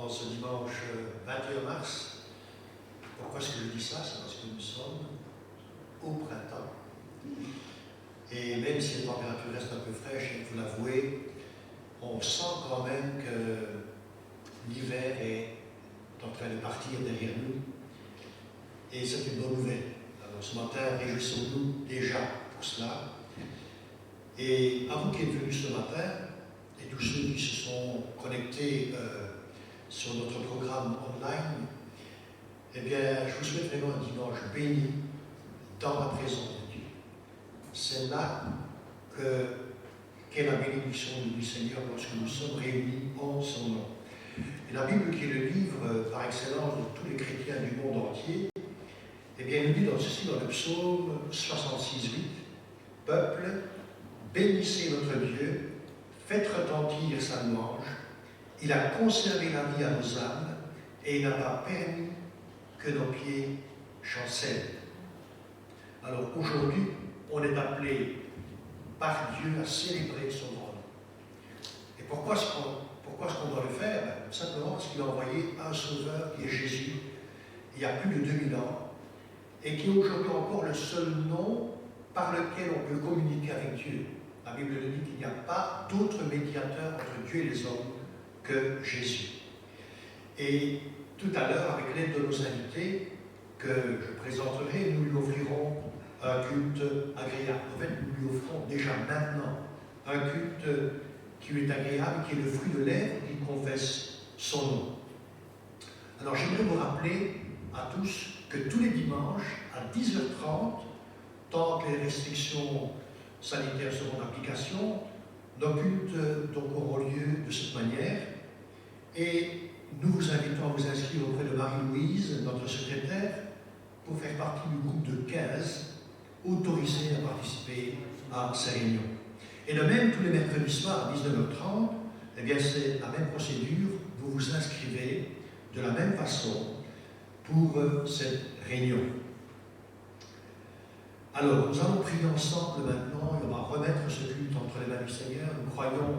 ce dimanche 21 mars. Pourquoi est-ce que je dis ça? C'est parce que nous sommes au printemps. Et même si la température reste un peu fraîche, il faut l'avouer, on sent quand même que l'hiver est en train de partir derrière nous. Et c'est une bonne nouvelle. Alors ce matin, réjouissons-nous déjà pour cela. Et à vous qui êtes venus ce matin, et tous ceux qui se sont connectés sur notre programme online, eh bien, je vous souhaite vraiment un dimanche béni dans la présence de Dieu. C'est là qu'est la bénédiction du Seigneur lorsque nous sommes réunis en son nom. Et la Bible, qui est le livre par excellence de tous les chrétiens du monde entier, eh bien, nous dit ceci dans le psaume 66:8, « Peuple, bénissez notre Dieu, faites retentir sa louange. Il a conservé la vie à nos âmes et il n'a pas permis que nos pieds chancellent. » Alors aujourd'hui, on est appelé par Dieu à célébrer son nom. Et pourquoi est-ce qu'on doit le faire? Simplement parce qu'il a envoyé un sauveur qui est Jésus, il y a plus de 2000 ans, et qui est aujourd'hui encore le seul nom par lequel on peut communiquer avec Dieu. La Bible nous dit qu'il n'y a pas d'autre médiateur entre Dieu et les hommes que Jésus. Et tout à l'heure, avec l'aide de nos invités que je présenterai, nous lui offrirons un culte agréable. En fait, nous lui offrons déjà maintenant un culte qui lui est agréable, qui est le fruit de lèvres qui confesse son nom. Alors j'aimerais vous rappeler à tous que tous les dimanches à 10h30, tant que les restrictions sanitaires seront en application, nos cultes donc auront lieu de cette manière. Et nous vous invitons à vous inscrire auprès de Marie-Louise, notre secrétaire, pour faire partie du groupe de 15 autorisés à participer à ces réunions. Et de même, tous les mercredis soirs à 19h30, eh bien c'est la même procédure, vous vous inscrivez de la même façon pour cette réunion. Alors, nous allons prier ensemble maintenant et on va remettre ce culte entre les mains du Seigneur. Nous croyons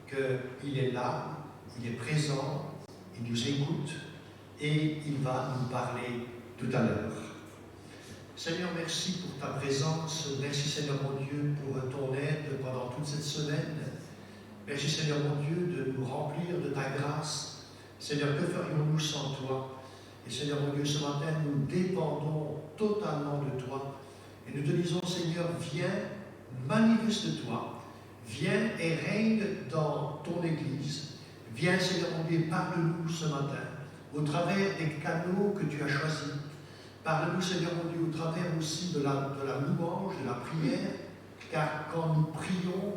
qu'il est là, il est présent, il nous écoute et il va nous parler tout à l'heure. Seigneur, merci pour ta présence. Merci, Seigneur mon Dieu, pour ton aide pendant toute cette semaine. Merci, Seigneur mon Dieu, de nous remplir de ta grâce. Seigneur, que ferions-nous sans toi? Et Seigneur mon Dieu, ce matin, nous dépendons totalement de toi. Et nous te disons, Seigneur, viens, manifeste-toi. Viens et règne dans ton Église. Viens, Seigneur mon Dieu, parle-nous ce matin, au travers des canaux que tu as choisis. Parle-nous, Seigneur mon Dieu, au travers aussi de la louange, de la prière, car quand nous prions,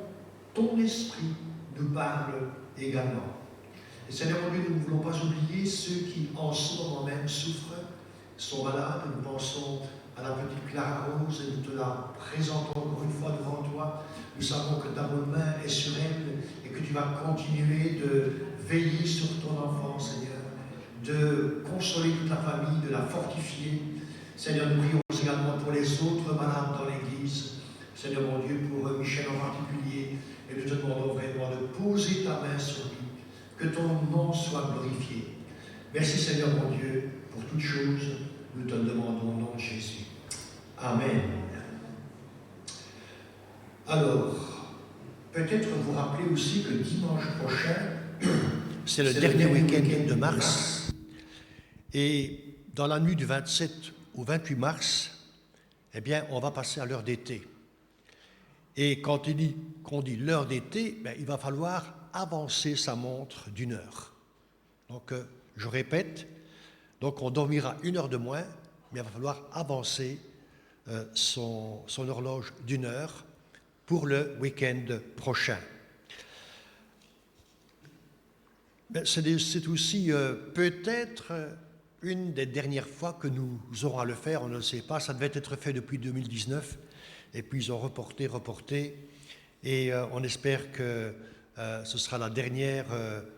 ton esprit nous parle également. Et Seigneur mon Dieu, nous ne voulons pas oublier ceux qui en ce moment même souffrent, sont malades. Nous pensons à la petite Clara Rose et nous te la présentons encore une fois devant toi. Nous savons que ta bonne main est sur elle et que tu vas continuer de veiller sur ton enfant, Seigneur, de consoler toute la famille, de la fortifier. Seigneur, nous prions également pour les autres malades dans l'Église. Seigneur mon Dieu, pour Michel en particulier, et nous te demandons vraiment de poser ta main sur lui, que ton nom soit glorifié. Merci Seigneur mon Dieu, pour toutes choses, nous te demandons au nom de Jésus. Amen. Alors, peut-être vous rappelez aussi que dimanche prochain, c'est le dernier week-end de mars, et dans la nuit du 27 au 28 mars, eh bien, on va passer à l'heure d'été. Et quand on dit l'heure d'été, il va falloir avancer sa montre d'1 heure. Donc, je répète, donc on dormira 1 heure de moins, mais il va falloir avancer son horloge d'1 heure pour le week-end prochain. C'est aussi peut-être une des dernières fois que nous aurons à le faire, on ne le sait pas, ça devait être fait depuis 2019, et puis ils ont reporté, et on espère que ce sera la dernière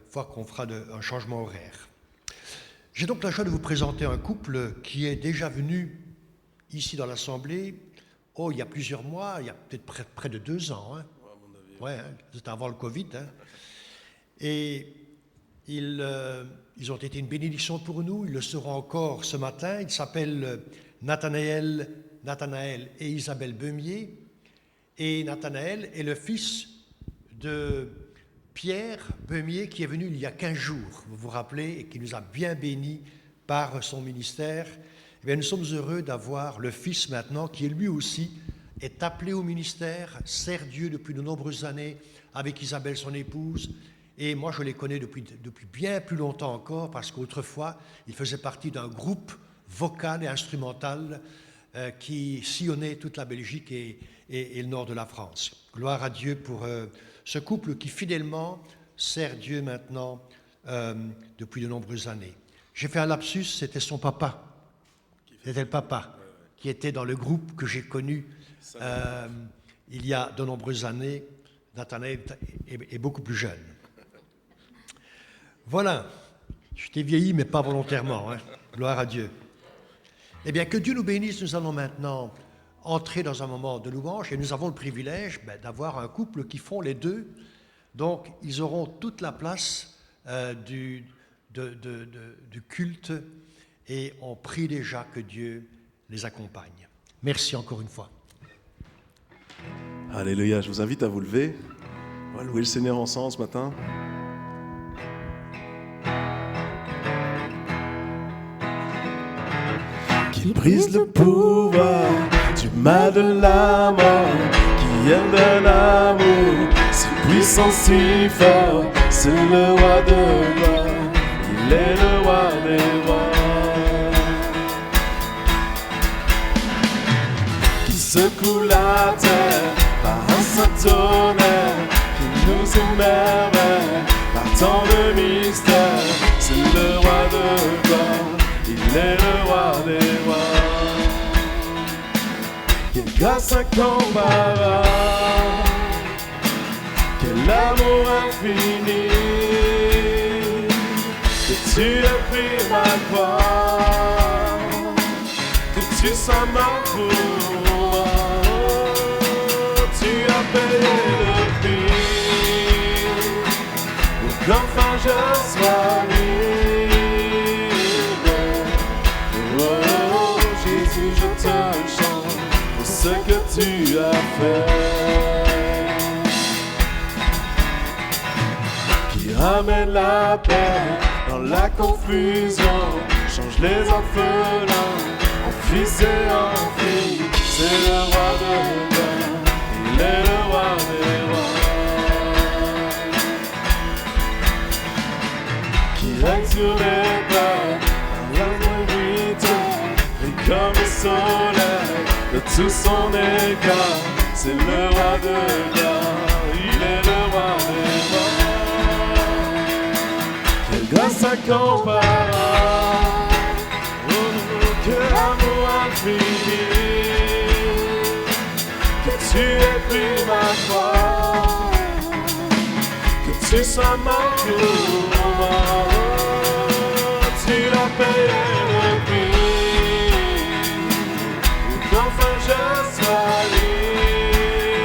fois qu'on fera un changement horaire. J'ai donc la joie de vous présenter un couple qui est déjà venu ici dans l'Assemblée, il y a plusieurs mois, il y a peut-être près de 2 ans. Hein. Ouais, c'était avant le Covid. Hein. Et Ils ont été une bénédiction pour nous, ils le seront encore ce matin. Ils s'appellent Nathanaël et Isabelle Beumier. Et Nathanaël est le fils de Pierre Beumier qui est venu il y a 15 jours, vous vous rappelez, et qui nous a bien bénis par son ministère. Eh bien, nous sommes heureux d'avoir le fils maintenant qui lui aussi est appelé au ministère, sert Dieu depuis de nombreuses années avec Isabelle, son épouse. Et moi, je les connais depuis bien plus longtemps encore parce qu'autrefois, ils faisaient partie d'un groupe vocal et instrumental qui sillonnait toute la Belgique et le nord de la France. Gloire à Dieu pour ce couple qui fidèlement sert Dieu maintenant depuis de nombreuses années. J'ai fait un lapsus, c'était son papa. C'était le papa qui était dans le groupe que j'ai connu il y a de nombreuses années. Nathanaël est beaucoup plus jeune. Voilà, je t'ai vieilli, mais pas volontairement. Hein. Gloire à Dieu. Eh bien, que Dieu nous bénisse. Nous allons maintenant entrer dans un moment de louange et nous avons le privilège d'avoir un couple qui font les deux. Donc, ils auront toute la place du culte et on prie déjà que Dieu les accompagne. Merci encore une fois. Alléluia, je vous invite à vous lever. On va louer le Seigneur ensemble ce matin. Qui brise le pouvoir du mal de la mort, qui aime d'un amour si puissant, si fort, c'est le roi de gloire, il est le roi des rois. Qui secoue la terre par un saint tonnerre, qui nous émerveille par tant de mystères, c'est le roi de gloire, il est le roi des rois. Quelle grâce incomparable, quel amour infini, que tu as pris ma croix, que tu sois mort pour moi, tu as payé le prix, pour qu'enfin je sois libre. Oh Jésus, je te chante pour ce que tu as fait, qui ramène la paix dans la confusion, change les orphelins en fils et en filles. C'est le roi de gloire, il est le roi des rois, qui règne sur les terres, comme le soleil de tout son éclat, c'est le roi de gloire, il est le roi des rois. Quelle grâce incomparable, quel amour infini, que tu aies pris ma croix, que tu sois mort pour moi, tu l'as payé le prix. Enfin je sois libre.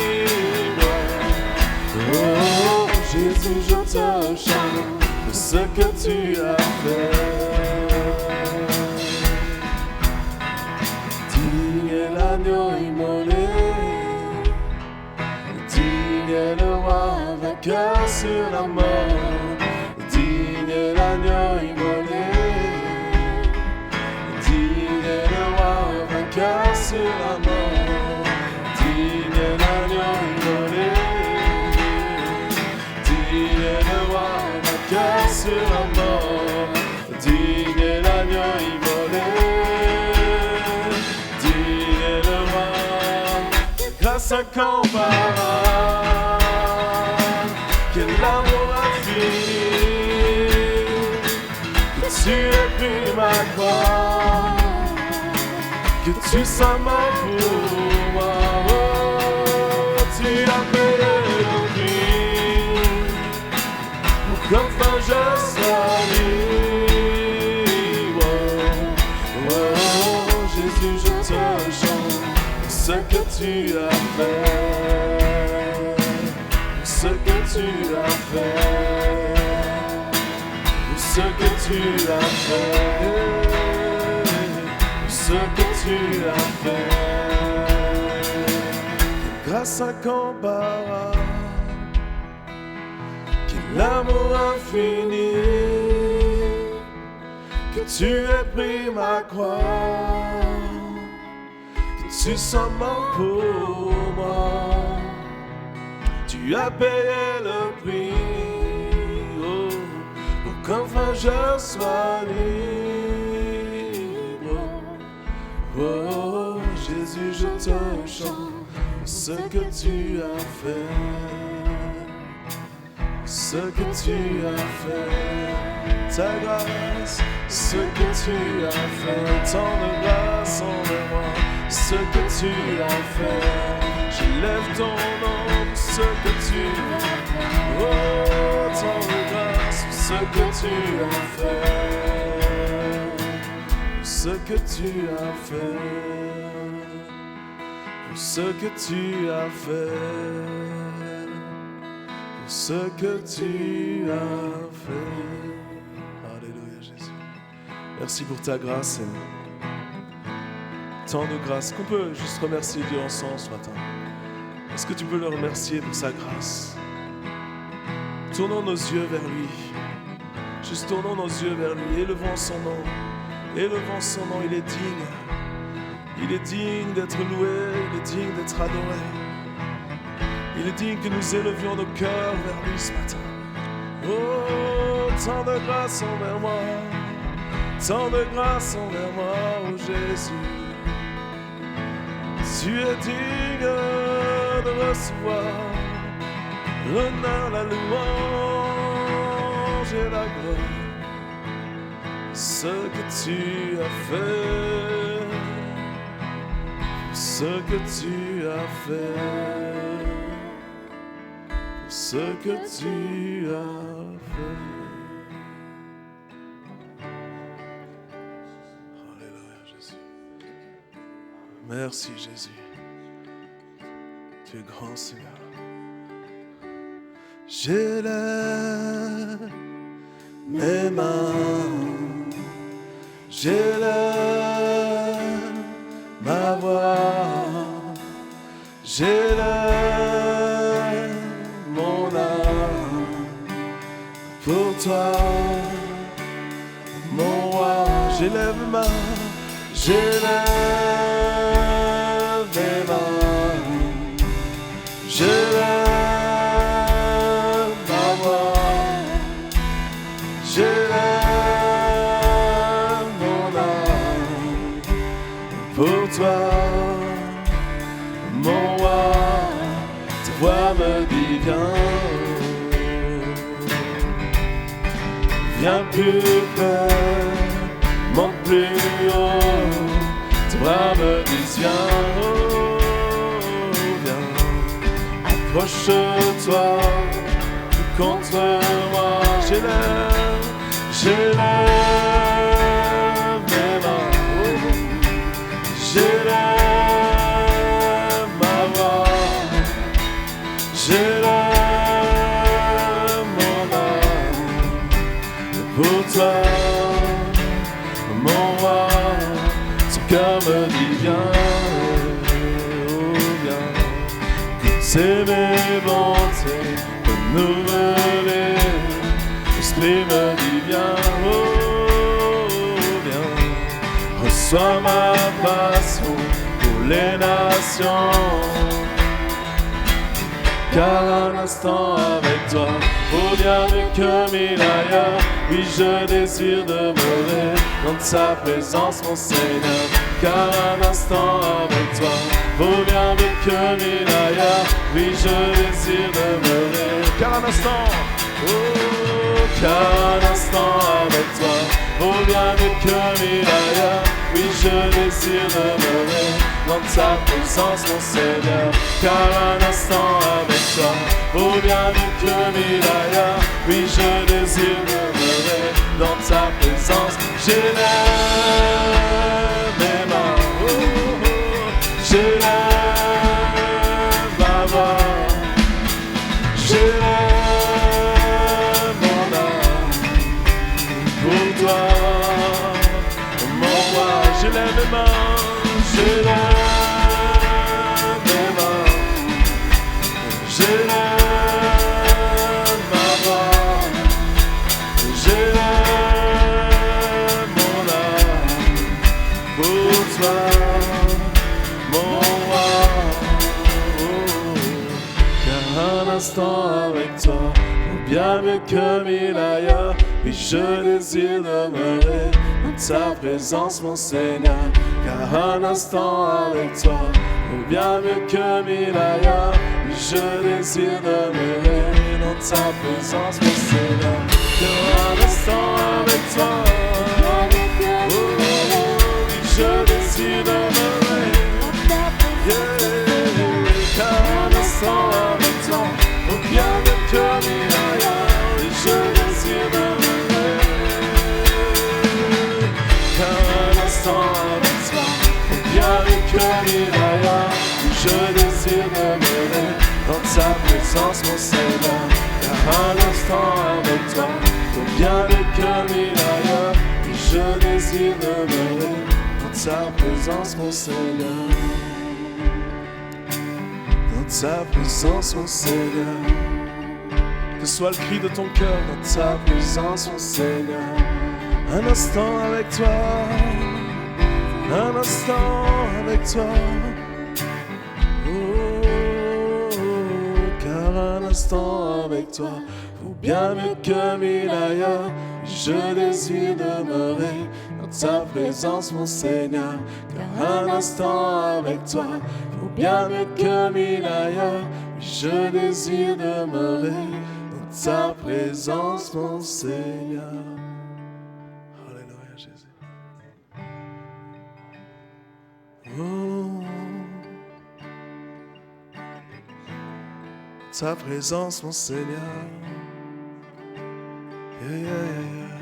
Oh Jésus, je te chante pour ce que tu as fait. Digne est l'agneau immolé, digne est le roi vainqueur sur la mort, digne est l'agneau immolé, digne est le roi vainqueur sur la mort, digne est l'agneau immolé, digne est le roi vainqueur sur la mort, digne est l'agneau immolé, digne est le roi, grâce incomparable, quel amour infini, que tu aies pris ma croix, que tu sois mort pour moi, oh, tu as payé le prix, pour qu'enfin je sois libre. Oh, Jésus, je te chante pour ce que tu as fait, pour ce que tu as fait. ce que tu as fait, ce que tu as fait. Grâce incomparable, quel amour infini, que tu aies pris ma croix, que tu sois mort pour moi. Tu as payé le prix, oh, pour qu'enfin je sois libre. Oh, Jésus, je te chante ce que tu as fait, ce que tu as fait, ta grâce, ce que tu as fait, tant de grâce envers moi, ce que tu as fait, je lève ton nom, ce que tu as fait, oh, tant de grâce, ce que tu as fait, ce que tu as fait, ce que tu as fait, ce que tu as fait. Alléluia Jésus. Merci pour ta grâce, Seigneur. Tant de grâce qu'on peut juste remercier Dieu ensemble ce matin. Est-ce que tu peux le remercier pour sa grâce? Tournons nos yeux vers lui. Juste tournons nos yeux vers lui. Élevons son nom. Élevons son nom. Il est digne. Il est digne d'être loué. Il est digne d'être adoré. Il est digne que nous élevions nos cœurs vers lui ce matin. Oh, tant de grâce envers moi. Tant de grâce envers moi, oh Jésus. Tu es digne de recevoir l'honneur, la louange et la gloire. Ce que tu as fait, ce que tu as fait, ce que tu as fait. Merci Jésus, tu es grand Seigneur. J'élève mes mains, j'élève ma voix, j'élève mon âme pour toi, mon roi. J'élève ma main, j'élève mes mains, j'élève ma voix, j'élève mon âme pour toi, mon roi. Ta voix me dit viens plus près, monte plus haut. Ta voix me dit viens, approche-toi contre moi. J'élève mes mains, j'élève ma voix, j'élève mon âme pour toi, mon roi. Son cœur me dit viens, c'est mes bontés renouvelées. L'esprit me dit viens, viens. Reçois ma passion pour les nations. Car un instant avec toi vaut bien mieux que mille ailleurs. Oui, je désire demeurer dans ta présence, mon Seigneur. Car un instant avec toi vaut bien mieux que mille ailleurs. Oui, je désire demeurer. Car un instant, oh, car un instant avec toi vaut bien mieux que mille ailleurs. Oui, je désire demeurer dans ta présence, mon Seigneur. Car un instant avec toi vaut bien mieux que mille ailleurs. Oui, je désire demeurer dans ta présence. J'élève mes mains, oh, oh, j'élève ma voix, j'élève mon âme, instant avec toi vaut bien mieux que 1000 ailleurs. Oui, je désire demeurer dans ta présence, mon Seigneur. Car un instant avec toi vaut bien mieux que 1000 ailleurs. Oui, je désire demeurer dans ta présence, mon Seigneur. Car un instant avec toi, oui, je désire demeurer. Car un instant avec toi vaut bien mieux que 1000 ailleurs. Oui, je désire demeurer. Car un instant avec toi vaut bien mieux que 1000 ailleurs. Oui, je désire demeurer dans ta présence, mon Seigneur. Car un instant avec toi vaut bien mieux que 1000 ailleurs. Oui, je désire demeurer dans ta présence, mon Seigneur. Dans ta présence, mon Seigneur. Que soit le cri de ton cœur dans ta présence, mon Seigneur. Un instant avec toi, un instant avec toi. Oh, car un instant avec toi vaut bien mieux que 1000 ailleurs. Je désire demeurer dans ta présence, mon Seigneur. Car un instant avec toi vaut bien mieux que 1000 ailleurs. Je désire demeurer dans ta présence, mon Seigneur. Alléluia, Jésus. Oh, ta présence, mon Seigneur. Yeah, yeah, yeah.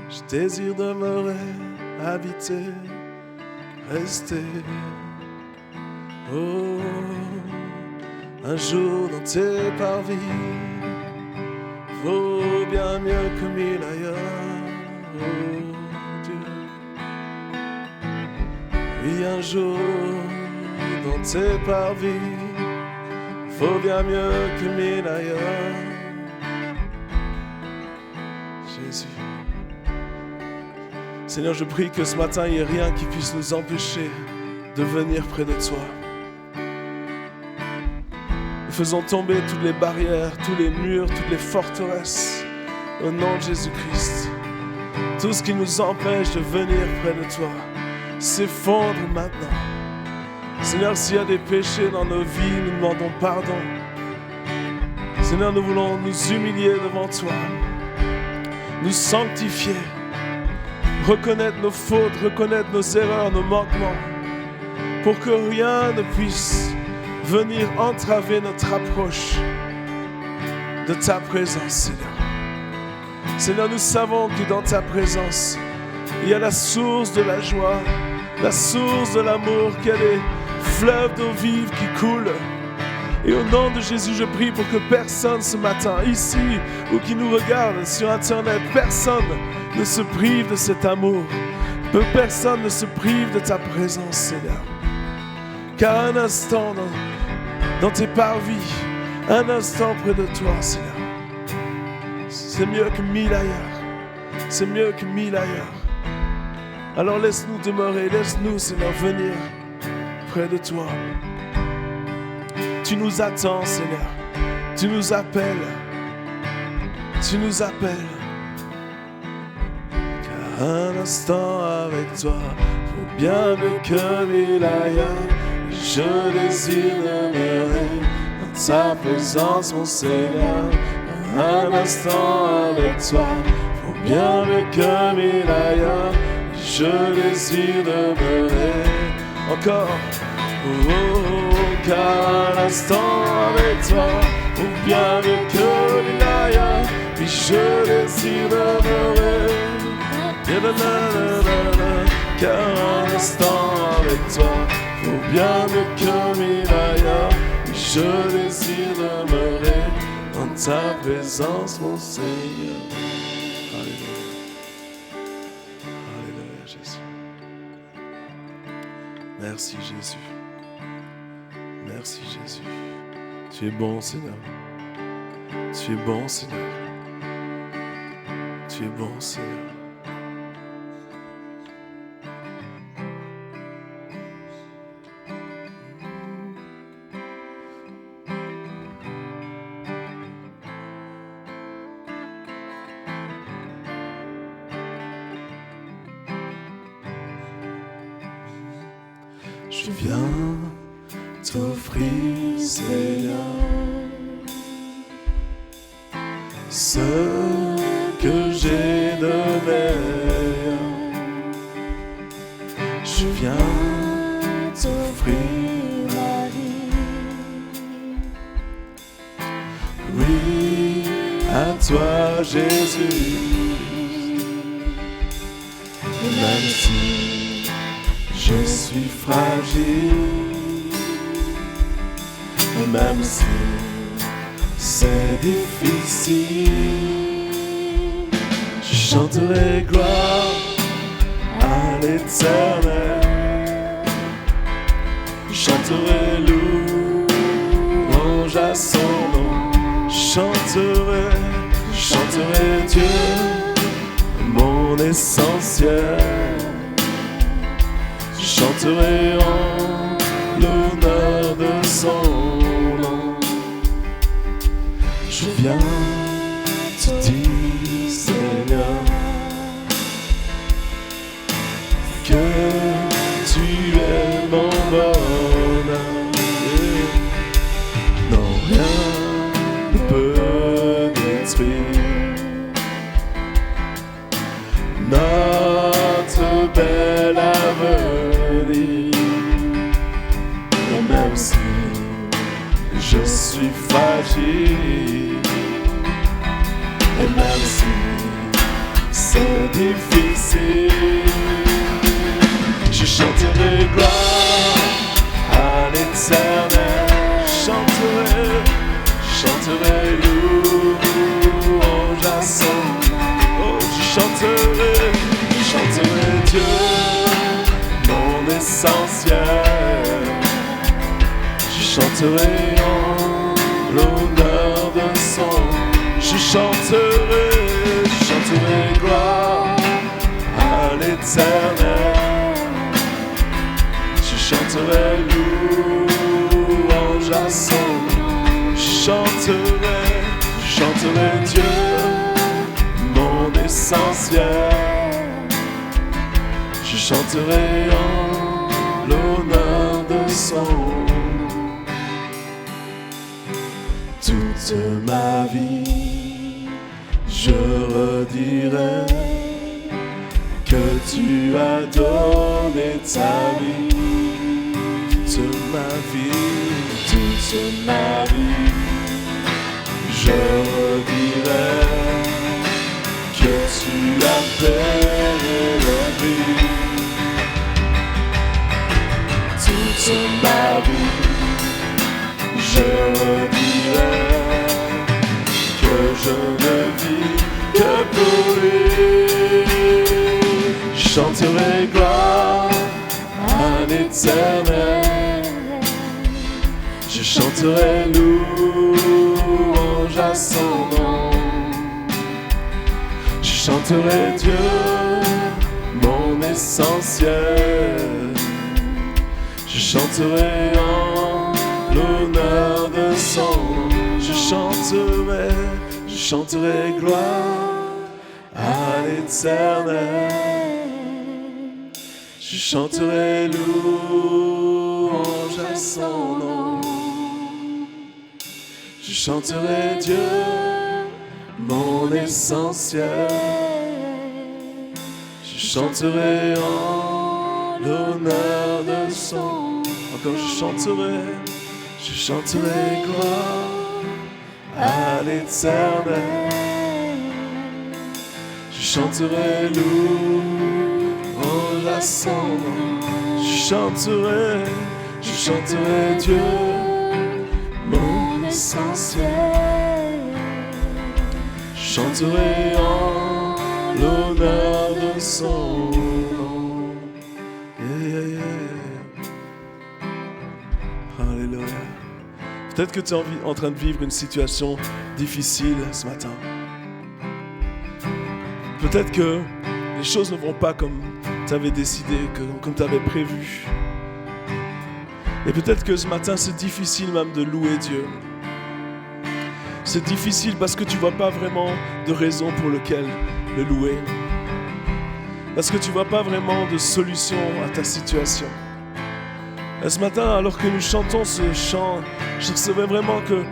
Je désire demeurer, habiter, rester. Oh, un jour dans tes parvis vaut bien mieux que 1000 ailleurs. Oh Dieu. Oui, un jour dans tes parvis vaut bien mieux que 1000 ailleurs. Jésus. Seigneur, je prie que ce matin, il n'y ait rien qui puisse nous empêcher de venir près de toi. Nous faisons tomber toutes les barrières, tous les murs, toutes les forteresses au nom de Jésus-Christ. Tout ce qui nous empêche de venir près de toi s'effondre maintenant. Seigneur, s'il y a des péchés dans nos vies, nous demandons pardon. Seigneur, nous voulons nous humilier devant toi, nous sanctifier, reconnaître nos fautes, reconnaître nos erreurs, nos manquements, pour que rien ne puisse venir entraver notre approche de ta présence, Seigneur. Seigneur, nous savons que dans ta présence, il y a la source de la joie, la source de l'amour, qu'il y a des fleuves d'eau vive qui coulent. Et au nom de Jésus, je prie pour que personne ce matin, ici ou qui nous regarde sur Internet, personne ne se prive de cet amour. Que personne ne se prive de ta présence, Seigneur. Car un instant dans tes parvis, un instant près de toi, Seigneur, c'est mieux que 1000 ailleurs. C'est mieux que 1000 ailleurs. Alors laisse-nous demeurer, laisse-nous, Seigneur, venir près de toi. Tu nous attends, Seigneur. Tu nous appelles. Tu nous appelles. Car un instant avec toi vaut bien mieux que 1000 ailleurs. Je désire demeurer dans ta présence, mon Seigneur. Un instant avec toi vaut bien mieux que 1000 ailleurs. Je désire demeurer encore. Oh, car un instant avec toi vaut bien mieux que 1000 ailleurs. Puis je désire demeurer. Car un instant avec toi vaut bien mieux que 1000 ailleurs. Puis je désire demeurer dans ta présence, mon Seigneur. Alléluia. Alléluia, Jésus. Merci, Jésus. Merci, Jésus. Tu es bon, Seigneur. Tu es bon, Seigneur. Tu es bon, Seigneur. Je viens t'offrir, Seigneur, ce que j'ai de meilleur. Je viens t'offrir ma vie. Oui, à toi, Jésus. Même si je suis fragile, même si c'est difficile, je chanterai gloire à l'Éternel. Je chanterai louange à son nom. Je chanterai Dieu, mon essentiel. Je chanterai en l'honneur de son nom. Je viens te dire, Seigneur, que tu es mon bonheur. Non, rien ne peut détruire notre bel avenir. Et même si je suis fragile, et même si c'est difficile, je chanterai gloire à l'Éternel. Je chanterai louange à son nom. Oh, je chanterai Dieu, mon essentiel. Je chanterai en l'honneur de son. Je chanterai gloire à l'Éternel. Je chanterai louange à son nom. Je chanterai Dieu, mon essentiel. Je chanterai en l'honneur de son nom. Toute ma vie, je redirai que tu as donné ta vie. Toute ma vie, je redirai que tu as fait la vie. Toute ma vie, je redirai que je ne vis que pour lui. Je chanterai gloire à l'Éternel. Je chanterai louange à son nom. Je chanterai Dieu, mon essentiel. Je chanterai en l'honneur de son nom. Je chanterai gloire à l'Éternel. Je chanterai louange à son nom. Je chanterai Dieu, mon essentiel. Je chanterai en l'honneur de son. Encore je chanterai gloire à l'Éternel. Je chanterai louange à son nom. Je chanterai Dieu, mon essentiel. Je chanterai en l'honneur de son nom. Yeah, yeah, yeah. Alléluia. Peut-être que tu es en train de vivre une situation difficile ce matin. Peut-être que les choses ne vont pas comme tu avais décidé, comme tu avais prévu. Et peut-être que ce matin, c'est difficile même de louer Dieu. C'est difficile parce que tu ne vois pas vraiment de raison pour laquelle le louer. Parce que tu ne vois pas vraiment de solution à ta situation. Et ce matin, alors que nous chantons ce chant, je recevais vraiment que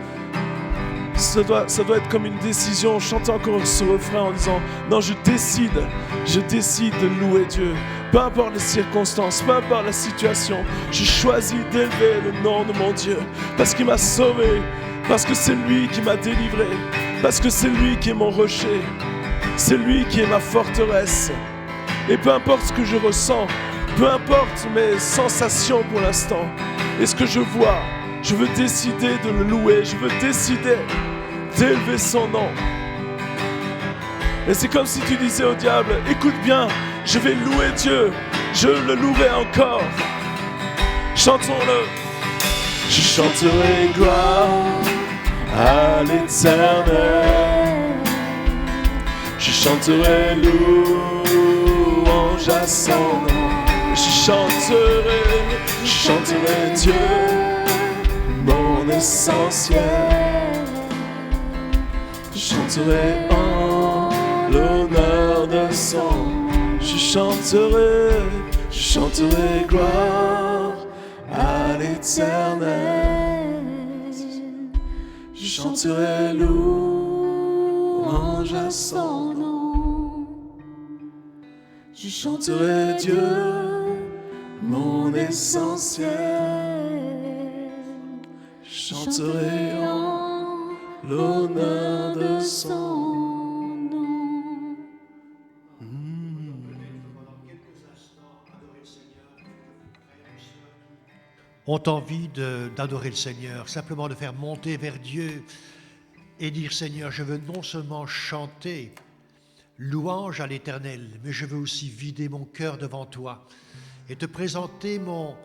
ça doit être comme une décision. Chantez encore ce refrain en disant non, je décide de louer Dieu. Peu importe les circonstances, peu importe la situation, je choisis d'élever le nom de mon Dieu parce qu'il m'a sauvé, parce que c'est lui qui m'a délivré, parce que c'est lui qui est mon rocher, c'est lui qui est ma forteresse. Et peu importe ce que je ressens, peu importe mes sensations pour l'instant et ce que je vois, je veux décider de le louer, je veux décider d'élever son nom. Et c'est comme si tu disais au diable, écoute bien, je vais louer Dieu, je le louerai encore. Chantons-le. Je chanterai gloire à l'Éternel. Je chanterai louange à son nom. Je chanterai Dieu, mon essentiel. Je chanterai en l'honneur de son nom. Je chanterai gloire à l'Éternel. Je chanterai louange à son nom. Je chanterai Dieu, mon essentiel. Je chanterai en l'honneur de son nom. Ont envie d'adorer le Seigneur, simplement de faire monter vers Dieu et dire Seigneur, je veux non seulement chanter louange à l'Éternel, mais je veux aussi vider mon cœur devant toi et te présenter mon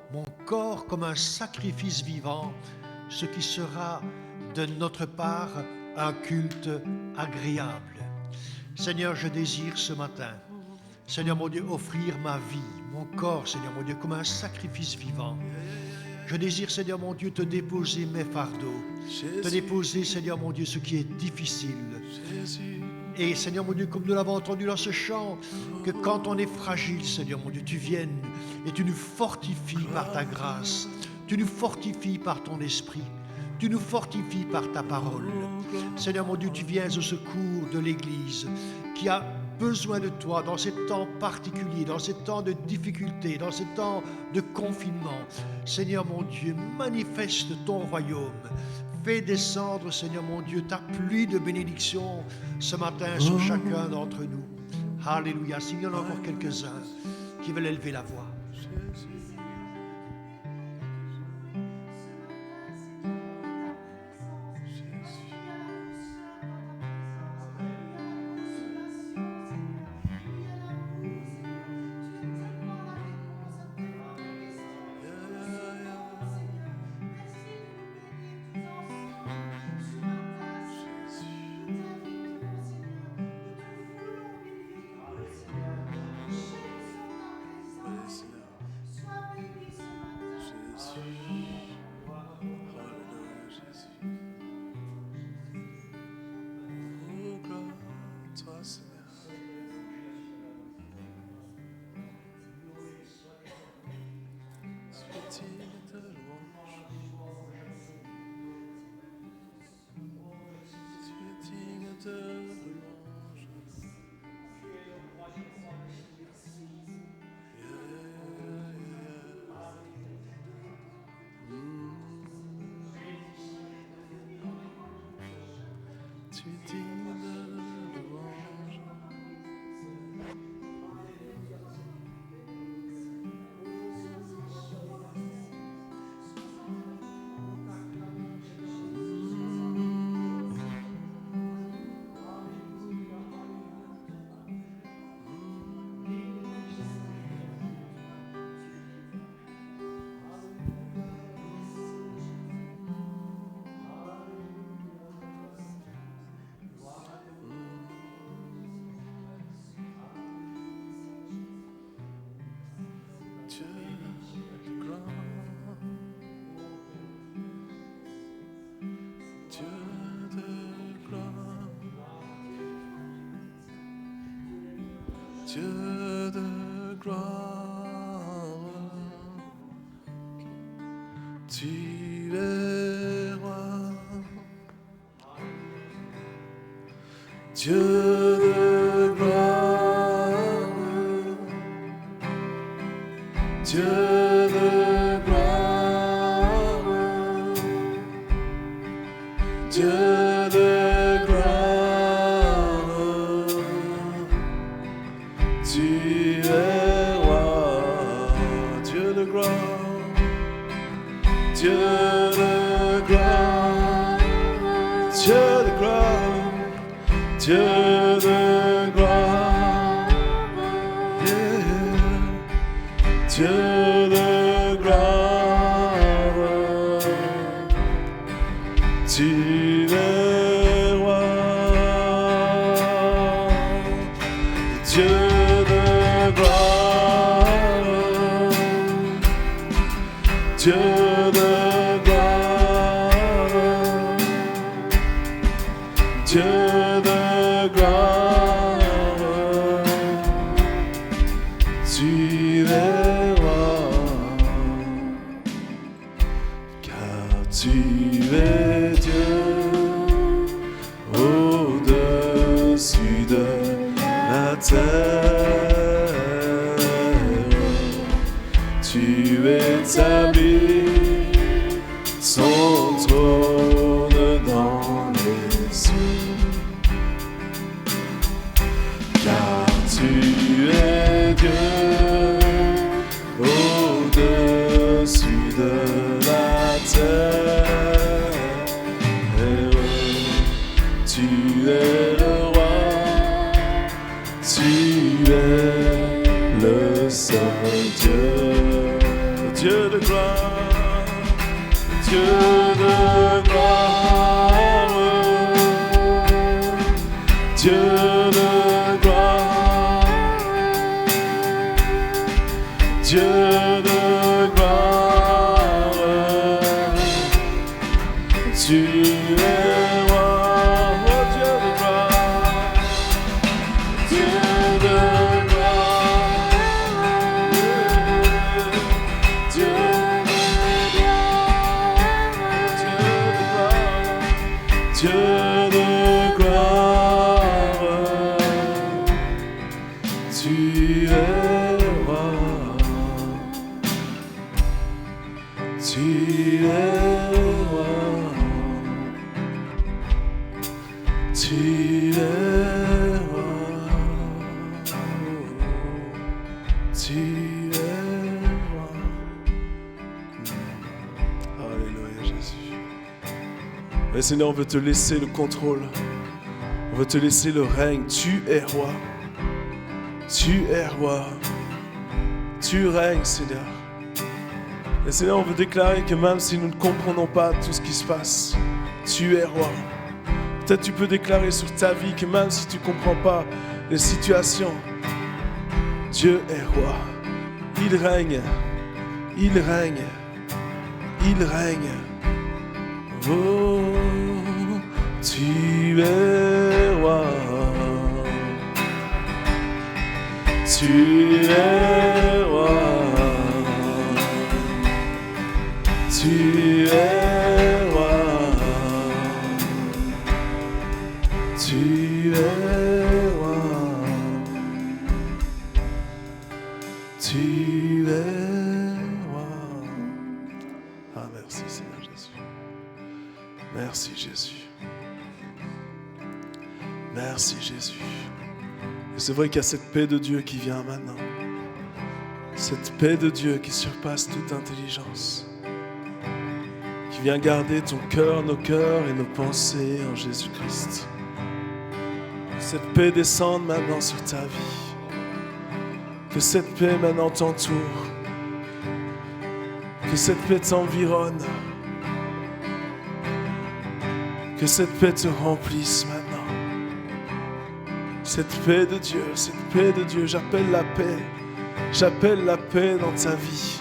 corps comme un sacrifice vivant, ce qui sera de notre part un culte agréable. Seigneur, je désire ce matin, Seigneur mon Dieu, offrir ma vie, mon corps, Seigneur mon Dieu, comme un sacrifice vivant. Je désire, Seigneur mon Dieu, te déposer mes fardeaux, te déposer, Seigneur mon Dieu, ce qui est difficile. Et Seigneur mon Dieu, comme nous l'avons entendu dans ce chant, que quand on est fragile, Seigneur mon Dieu, tu viennes et tu nous fortifies par ta grâce, tu nous fortifies par ton esprit, tu nous fortifies par ta parole. Seigneur mon Dieu, tu viens au secours de l'Église qui a besoin de toi dans ces temps particuliers, dans ces temps de difficulté, dans ces temps de confinement. Seigneur mon Dieu, manifeste ton royaume. Fais descendre, Seigneur mon Dieu, ta pluie de bénédiction ce matin sur chacun d'entre nous. Alléluia. S'il y en a encore quelques-uns qui veulent élever la voix. Dieu de gloire, Tu es roi, Dieu de gloire, Dieu de gloire, Dieu de gloire, tu es roi, Dieu de gloire. Dieu de gloire, Dieu de gloire, Dieu de gloire, yeah. Dieu de gloire, tu es roi, Dieu de gloire, Dieu Dieu de gloire, tu es roi, car tu es Dieu au-dessus de la terre, tu établis son trône dans les cieux. Car tu es Dieu au-dessus de la terre, tu es le roi, tu es le seul Dieu, Dieu de gloire, Dieu de gloire, Dieu de gloire, Dieu de gloire, tu es roi, oh Dieu de gloire, Dieu de gloire, Dieu de gloire, Dieu de gloire, tu es roi, tu es roi, tu es roi, tu es roi. Alléluia Jésus. Mais Seigneur, on veut te laisser le contrôle, on veut te laisser le règne. Tu es roi, tu es roi, tu règnes Seigneur. Et Seigneur, on veut déclarer que même si nous ne comprenons pas tout ce qui se passe, tu es roi. Peut-être tu peux déclarer sur ta vie que même si tu ne comprends pas les situations, Dieu est roi. Il règne, il règne, il règne. Oh, tu es roi, tu es roi, tu es roi, tu es roi, tu es roi. Ah, merci Seigneur Jésus. Merci Jésus. Merci Jésus. Et c'est vrai qu'il y a cette paix de Dieu qui vient maintenant. Cette paix de Dieu qui surpasse toute intelligence. Qui vient garder ton cœur, nos cœurs et nos pensées en Jésus-Christ. Que cette paix descende maintenant sur ta vie. Que cette paix maintenant t'entoure. Que cette paix t'environne. Que cette paix te remplisse maintenant. Cette paix de Dieu, j'appelle la paix. J'appelle la paix dans ta vie.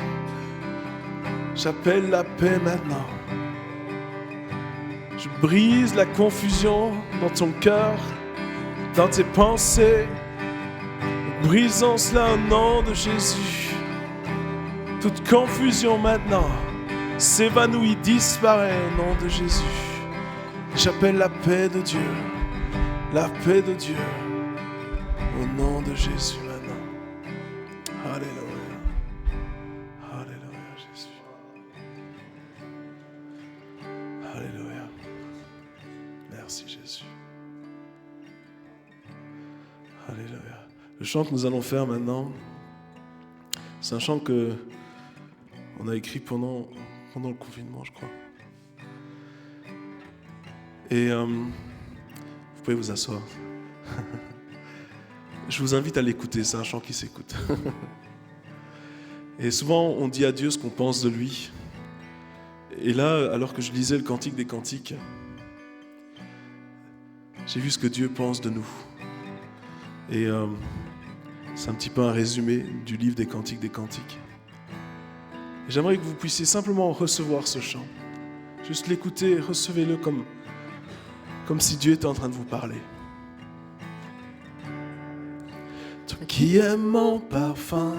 J'appelle la paix maintenant. Je brise la confusion dans ton cœur, dans tes pensées. Brisons cela au nom de Jésus. Toute confusion maintenant, s'évanouit, disparaît au nom de Jésus. J'appelle la paix de Dieu, au nom de Jésus maintenant. Alléluia, alléluia Jésus. Alléluia. Merci Jésus. Alléluia. Le chant que nous allons faire maintenant, c'est un chant que on a écrit pendant le confinement, je crois. Et vous pouvez vous asseoir. Je vous invite à l'écouter, c'est un chant qui s'écoute. Et souvent, on dit à Dieu ce qu'on pense de lui. Et là, alors que je lisais le Cantique des Cantiques, j'ai vu ce que Dieu pense de nous. Et c'est un petit peu un résumé du livre des Cantiques des Cantiques. Et j'aimerais que vous puissiez simplement recevoir ce chant. Juste l'écouter, recevez-le comme si Dieu était en train de vous parler. Toi qui aimes mon parfum,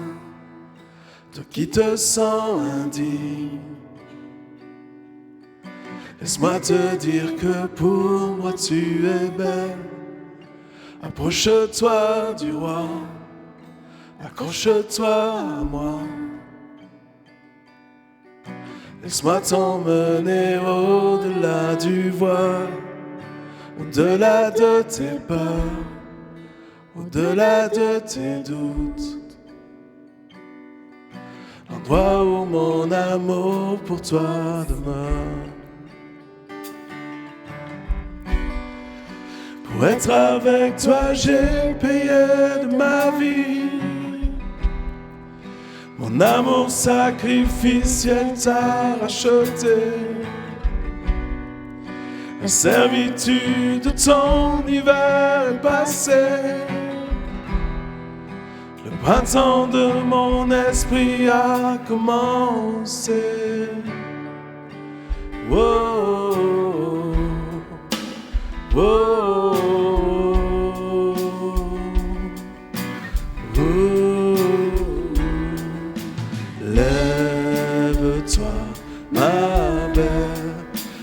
toi qui te sens indigne, laisse-moi te dire que pour moi tu es belle. Approche-toi du roi, accroche-toi à moi. Laisse-moi t'emmener au-delà du voile, au-delà de tes peurs, au-delà de tes doutes. L'endroit où mon amour pour toi demeure. Pour être avec toi, j'ai payé de ma vie. Mon amour sacrificiel t'a racheté. La servitude de ton hiver est passée. Le printemps de mon esprit a commencé. Wow, wow, lève-toi, ma belle,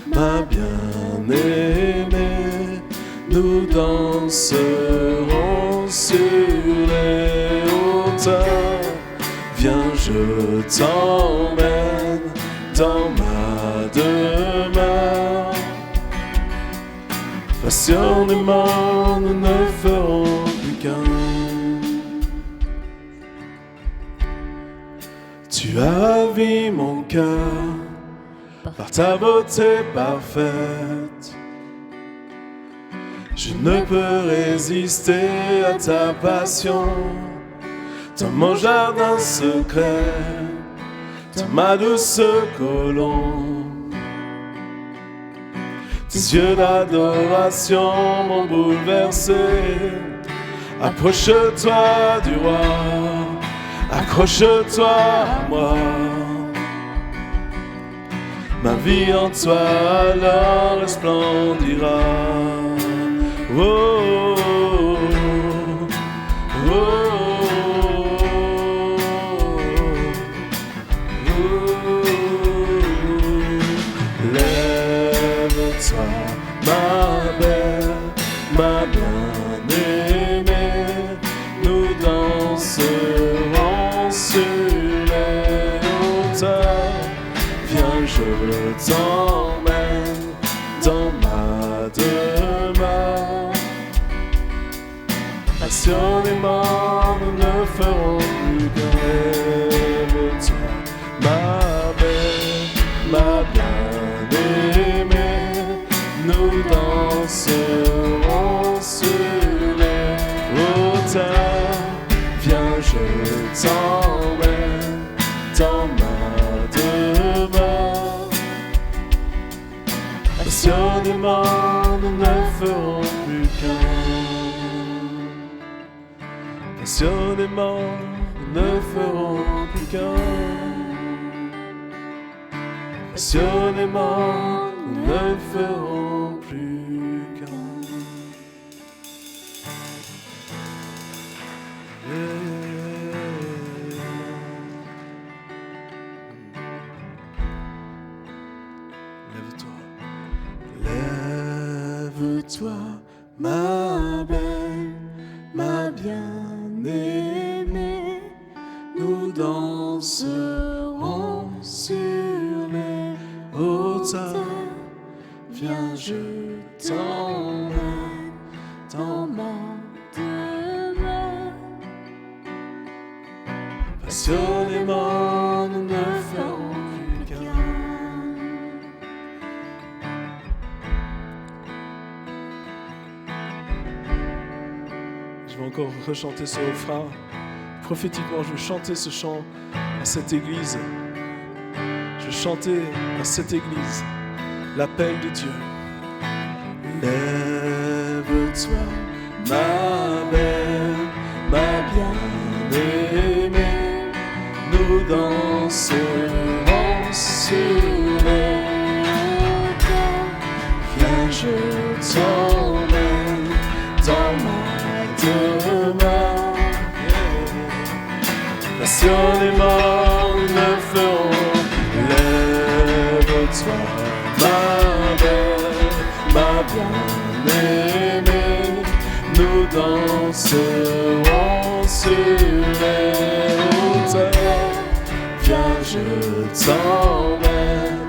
ma bien-aimée, nous danserons sur les hauteurs. Viens, je t'emmène dans ma demeure. Passionnément, nous ne ferons plus qu'un. Tu as ravi mon cœur par ta beauté parfaite. Je ne peux résister à ta passion. Dans mon jardin secret, dans ma douce colombe. Tes yeux d'adoration m'ont bouleversé. Approche-toi du roi, accroche-toi à moi. Ma vie en toi alors resplendira. Oh, oh, oh, oh, lève-toi, ma belle, ma bien-aimée, nous danserons sur les hauteurs. Viens, je t'emmène dans ma demeure. Passionnément, nous ne ferons plus qu'un. Lève-toi, ma belle, ma bien-aimée, nous danserons sur les hauteurs. Viens, je t'emmène dans ma demeure. Passionnément, nous ne ferons plus qu'un. Passionnément, nous ne ferons plus qu'un. Passionnément, nous ne ferons plus qu'un. Lève-toi, ma belle, ma bien-aimée, nous danserons sur les hauteurs. Viens, je t'emmène dans ma demeure. Passionnément, nous ne ferons plus qu'un. Je vais encore rechanter ce refrain. Prophétiquement, je vais chanter ce chant à cette église. Je vais chanter à cette église l'appel de Dieu. Lève-toi, ma belle, ma bien-aimée, nous danserons sur les hauteurs. Viens, je t'emmène dans ma demeure. Passionnément, nous ne ferons. Lève-toi, ma belle, ma bien-aimée, nous danserons sur les hauteurs. Viens, je t'emmène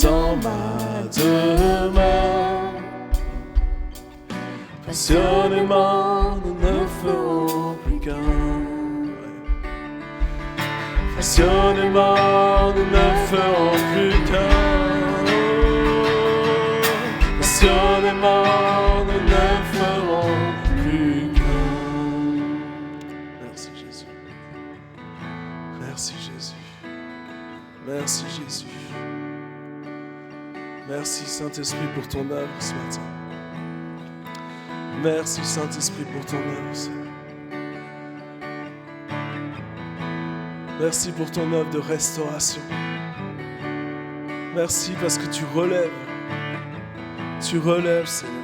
dans ma demeure. Passionnément, nous ne ferons plus qu'un. Passionnément, nous ne ferons plus qu'un. Passionnément, nous ne ferons plus qu'un. Merci Jésus. Merci Jésus. Merci Jésus. Merci Saint-Esprit pour ton œuvre ce matin. Merci Saint-Esprit pour ton œuvre, Seigneur. Merci pour ton œuvre de restauration. Merci parce que tu relèves. Tu relèves, Seigneur.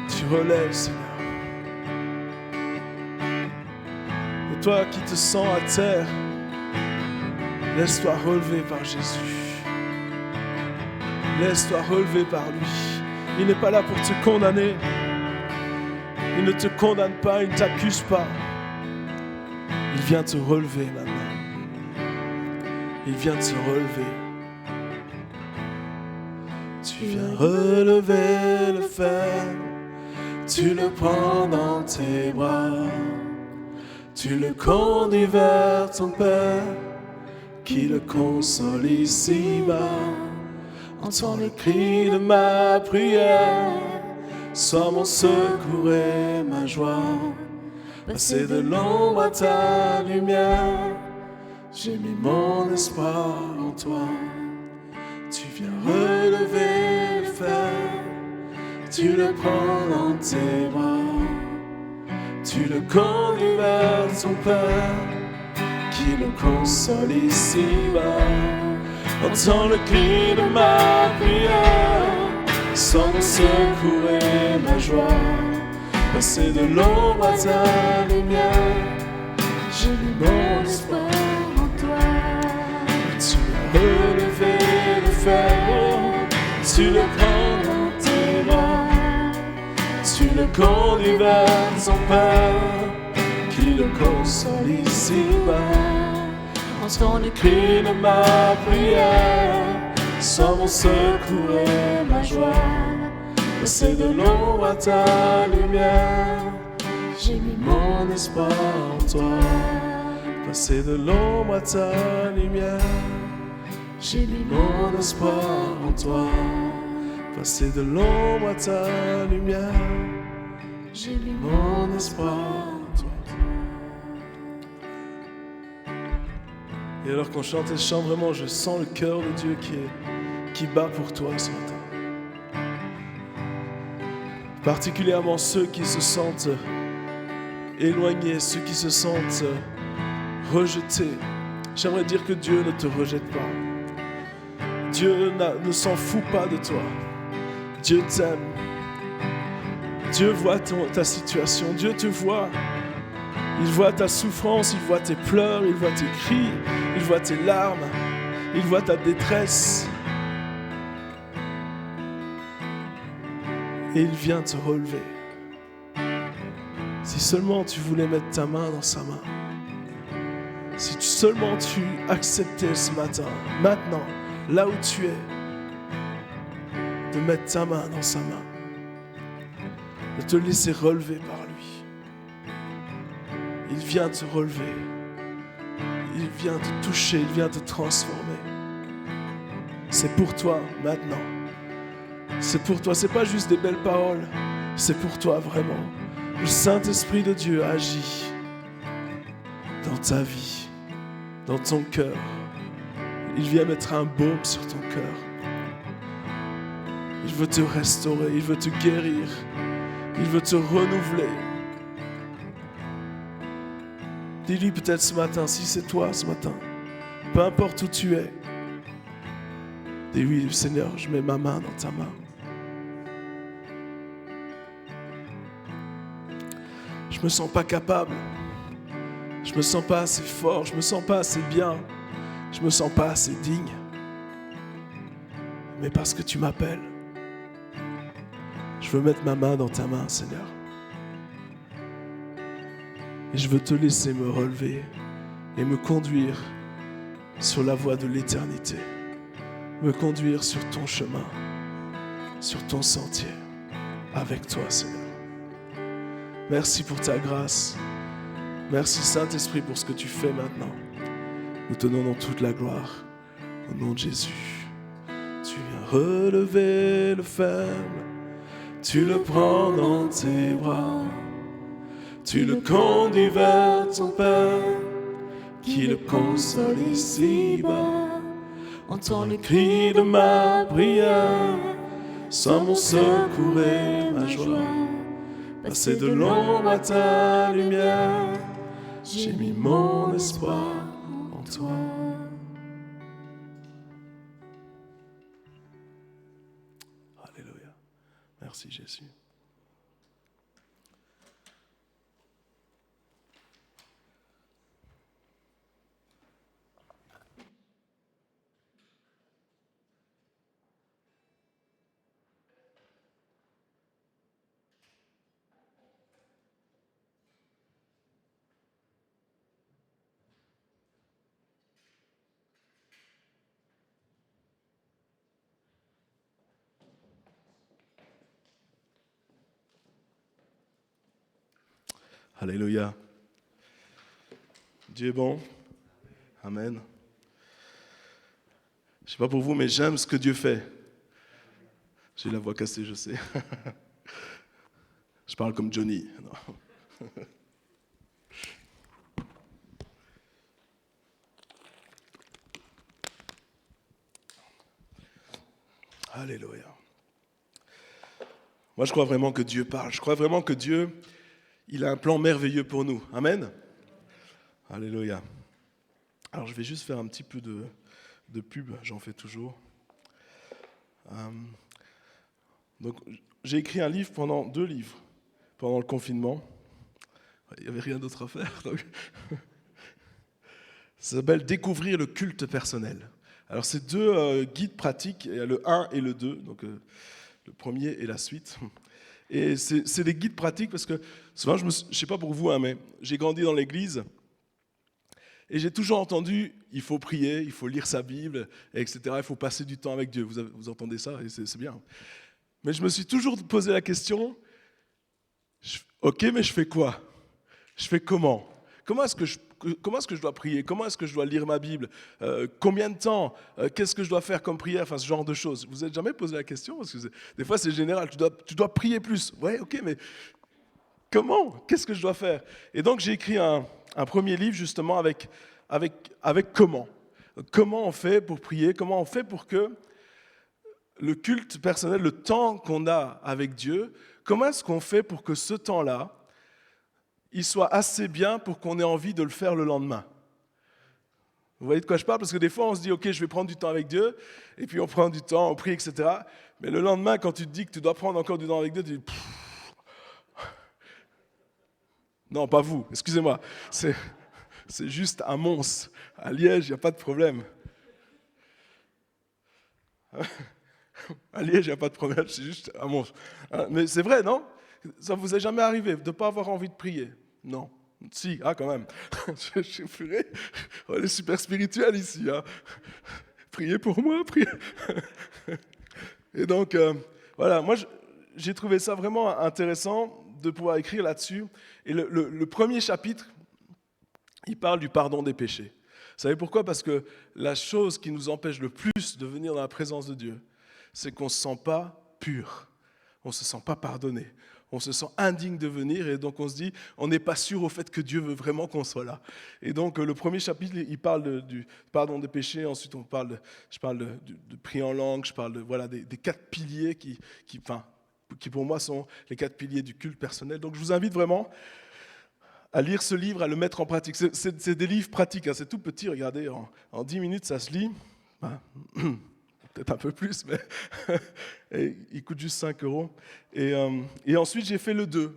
Tu relèves, Seigneur. Et toi qui te sens à terre, laisse-toi relever par Jésus. Laisse-toi relever par lui. Il n'est pas là pour te condamner. Il ne te condamne pas, il ne t'accuse pas. Il vient te relever maintenant. Il vient te relever. Tu viens relever le fer. Tu le prends dans tes bras. Tu le conduis vers ton Père qui le console ici-bas. Entends le cri de ma prière. Sois mon secours et ma joie. Passer de l'ombre à ta lumière, j'ai mis mon espoir en toi. Tu viens relever le fer, tu le prends dans tes bras, tu le conduis vers ton Père, qui le console ici-bas. Entends le cri de ma prière, sois mon secours et ma joie. Passer de l'ombre à ta lumière, j'ai mis mon espoir en toi. Tu as relevé le fer, tu le prends dans tes bras, tu le conduis vers ton Père, qui le console ici-bas. Entends le cri de ma prière, sois mon secours et ma joie. Passer de l'ombre à ta lumière, j'ai mis mon espoir en toi. Passer de l'ombre à ta lumière, j'ai mis mon espoir en toi. Passer de l'ombre à ta lumière, j'ai mis mon espoir en toi. Et alors qu'on chante ce chant, vraiment, je sens le cœur de Dieu qui bat pour toi ce matin. Particulièrement ceux qui se sentent éloignés, ceux qui se sentent rejetés. J'aimerais dire que Dieu ne te rejette pas. Dieu ne s'en fout pas de toi. Dieu t'aime. Dieu voit ta situation. Dieu te voit. Il voit ta souffrance, il voit tes pleurs, il voit tes cris, il voit tes larmes, il voit ta détresse. et il vient te relever. Si seulement tu voulais mettre ta main dans sa main, si seulement tu acceptais ce matin, maintenant, là où tu es, de mettre ta main dans sa main, de te laisser relever par lui. Il vient te relever, il vient te toucher, il vient te transformer. C'est pour toi maintenant. C'est pour toi, c'est pas juste des belles paroles, c'est pour toi vraiment. Le Saint-Esprit de Dieu agit dans ta vie, dans ton cœur. Il vient mettre un baume sur ton cœur. Il veut te restaurer, il veut te guérir, il veut te renouveler. Dis-lui peut-être ce matin, si c'est toi ce matin, peu importe où tu es, dis-lui, Seigneur, je mets ma main dans ta main. Je me sens pas capable, je me sens pas assez fort, je me sens pas assez bien, je me sens pas assez digne. Mais parce que tu m'appelles, je veux mettre ma main dans ta main, Seigneur. Et je veux te laisser me relever et me conduire sur la voie de l'éternité. Me conduire sur ton chemin, sur ton sentier, avec toi, Seigneur. Merci pour ta grâce. Merci, Saint-Esprit, pour ce que tu fais maintenant. Nous te donnons toute la gloire. Au nom de Jésus. Tu viens relever le faible. Tu le prends dans tes bras. Tu le conduis vers ton Père, qui le console ici-bas. Entends le cri de ma prière, sois mon secours et ma joie. Passer de l'ombre à ta lumière, j'ai mis mon espoir en toi. Alléluia. Merci Jésus. Alléluia. Dieu est bon. Amen. Je ne sais pas pour vous, mais j'aime ce que Dieu fait. J'ai la voix cassée, je sais. Je parle comme Johnny. Non. Alléluia. Moi, je crois vraiment que Dieu parle. Je crois vraiment que Dieu, il a un plan merveilleux pour nous. Amen. Alléluia. Alors, je vais juste faire un petit peu de pub. J'en fais toujours. Donc, j'ai écrit un livre pendant 2 livres, pendant le confinement. Il n'y avait rien d'autre à faire. Donc. Ça s'appelle « Découvrir le culte personnel ». Alors, c'est 2 guides pratiques. Il y a le 1 et le 2. Donc, le premier et la suite. Et c'est des guides pratiques parce que souvent, je ne sais pas pour vous, hein, mais j'ai grandi dans l'église et j'ai toujours entendu il faut prier, il faut lire sa Bible, etc. Il faut passer du temps avec Dieu. Vous entendez ça et c'est bien. Mais je me suis toujours posé la question, ok, mais je fais quoi? Je fais comment? Comment est-ce que je dois prier? Comment est-ce que je dois lire ma Bible? Combien de temps? Qu'est-ce que je dois faire comme prière? Enfin, ce genre de choses. Vous n'êtes jamais posé la question? Parce que des fois, c'est général. Tu dois prier plus. Ouais, ok, mais comment? Qu'est-ce que je dois faire? Et donc, j'ai écrit un premier livre, justement, avec comment. Comment on fait pour prier? Comment on fait pour que le culte personnel, le temps qu'on a avec Dieu, comment est-ce qu'on fait pour que ce temps-là, il soit assez bien pour qu'on ait envie de le faire le lendemain? Vous voyez de quoi je parle? Parce que des fois, on se dit, ok, je vais prendre du temps avec Dieu, et puis on prend du temps, on prie, etc. Mais le lendemain, quand tu te dis que tu dois prendre encore du temps avec Dieu, tu dis, non, pas vous, excusez-moi, c'est juste un monstre. À Liège, il n'y a pas de problème. À Liège, il n'y a pas de problème, c'est juste un monstre. Hein, mais c'est vrai, non? Ça vous est jamais arrivé de ne pas avoir envie de prier? Non. Si, quand même. Je suis furé. On est super spirituel ici. Hein. Priez pour moi, priez. Et donc, voilà, moi, j'ai trouvé ça vraiment intéressant de pouvoir écrire là-dessus. Et le premier chapitre, il parle du pardon des péchés. Vous savez pourquoi? Parce que la chose qui nous empêche le plus de venir dans la présence de Dieu, c'est qu'on ne se sent pas pur, on ne se sent pas pardonné, on se sent indigne de venir et donc on se dit, on n'est pas sûr au fait que Dieu veut vraiment qu'on soit là. Et donc le premier chapitre, il parle du pardon des péchés, ensuite je parle de prier en langue, je parle des 4 piliers qui pour moi sont les 4 piliers du culte personnel. Donc je vous invite vraiment à lire ce livre, à le mettre en pratique. C'est des livres pratiques, hein, c'est tout petit, regardez, en 10 minutes ça se lit. Peut-être un peu plus, mais et il coûte juste 5 €. Et ensuite, j'ai fait le 2.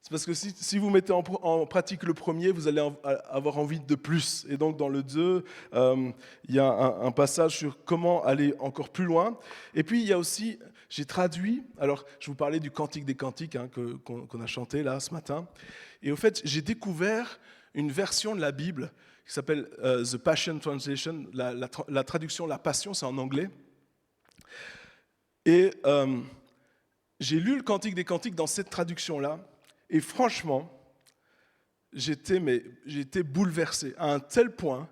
C'est parce que si vous mettez en pratique le premier, vous allez avoir envie de plus. Et donc, dans le 2, il y a un passage sur comment aller encore plus loin. Et puis, il y a aussi, j'ai traduit, alors je vous parlais du Cantique des Cantiques hein, qu'on a chanté là ce matin. Et au fait, j'ai découvert une version de la Bible qui s'appelle The Passion Translation, la traduction La Passion, c'est en anglais. Et j'ai lu le Cantique des Cantiques dans cette traduction-là, et franchement, j'étais bouleversé, à un tel point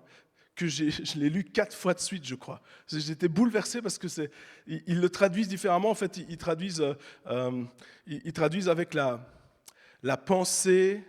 que je l'ai lu 4 fois de suite, je crois. J'étais bouleversé parce que ils le traduisent différemment, en fait, ils traduisent avec la pensée...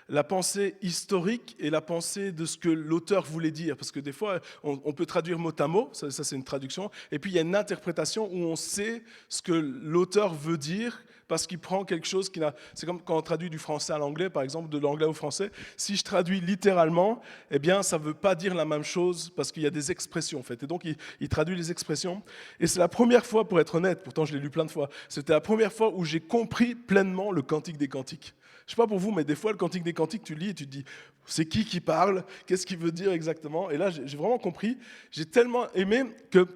la pensée historique et la pensée de ce que l'auteur voulait dire. Parce que des fois, on peut traduire mot à mot, ça c'est une traduction, et puis il y a une interprétation où on sait ce que l'auteur veut dire parce qu'il prend quelque chose qui n'a... C'est comme quand on traduit du français à l'anglais, par exemple, de l'anglais au français. Si je traduis littéralement, eh bien, ça ne veut pas dire la même chose parce qu'il y a des expressions, en fait. Et donc, il traduit les expressions. Et c'est la première fois, pour être honnête, pourtant je l'ai lu plein de fois, c'était la première fois où j'ai compris pleinement le Cantique des Cantiques. Je ne sais pas pour vous, mais des fois, le Cantique des Cantiques, tu lis et tu te dis, c'est qui parle? Qu'est-ce qu'il veut dire exactement? Et là, j'ai vraiment compris. J'ai tellement aimé que,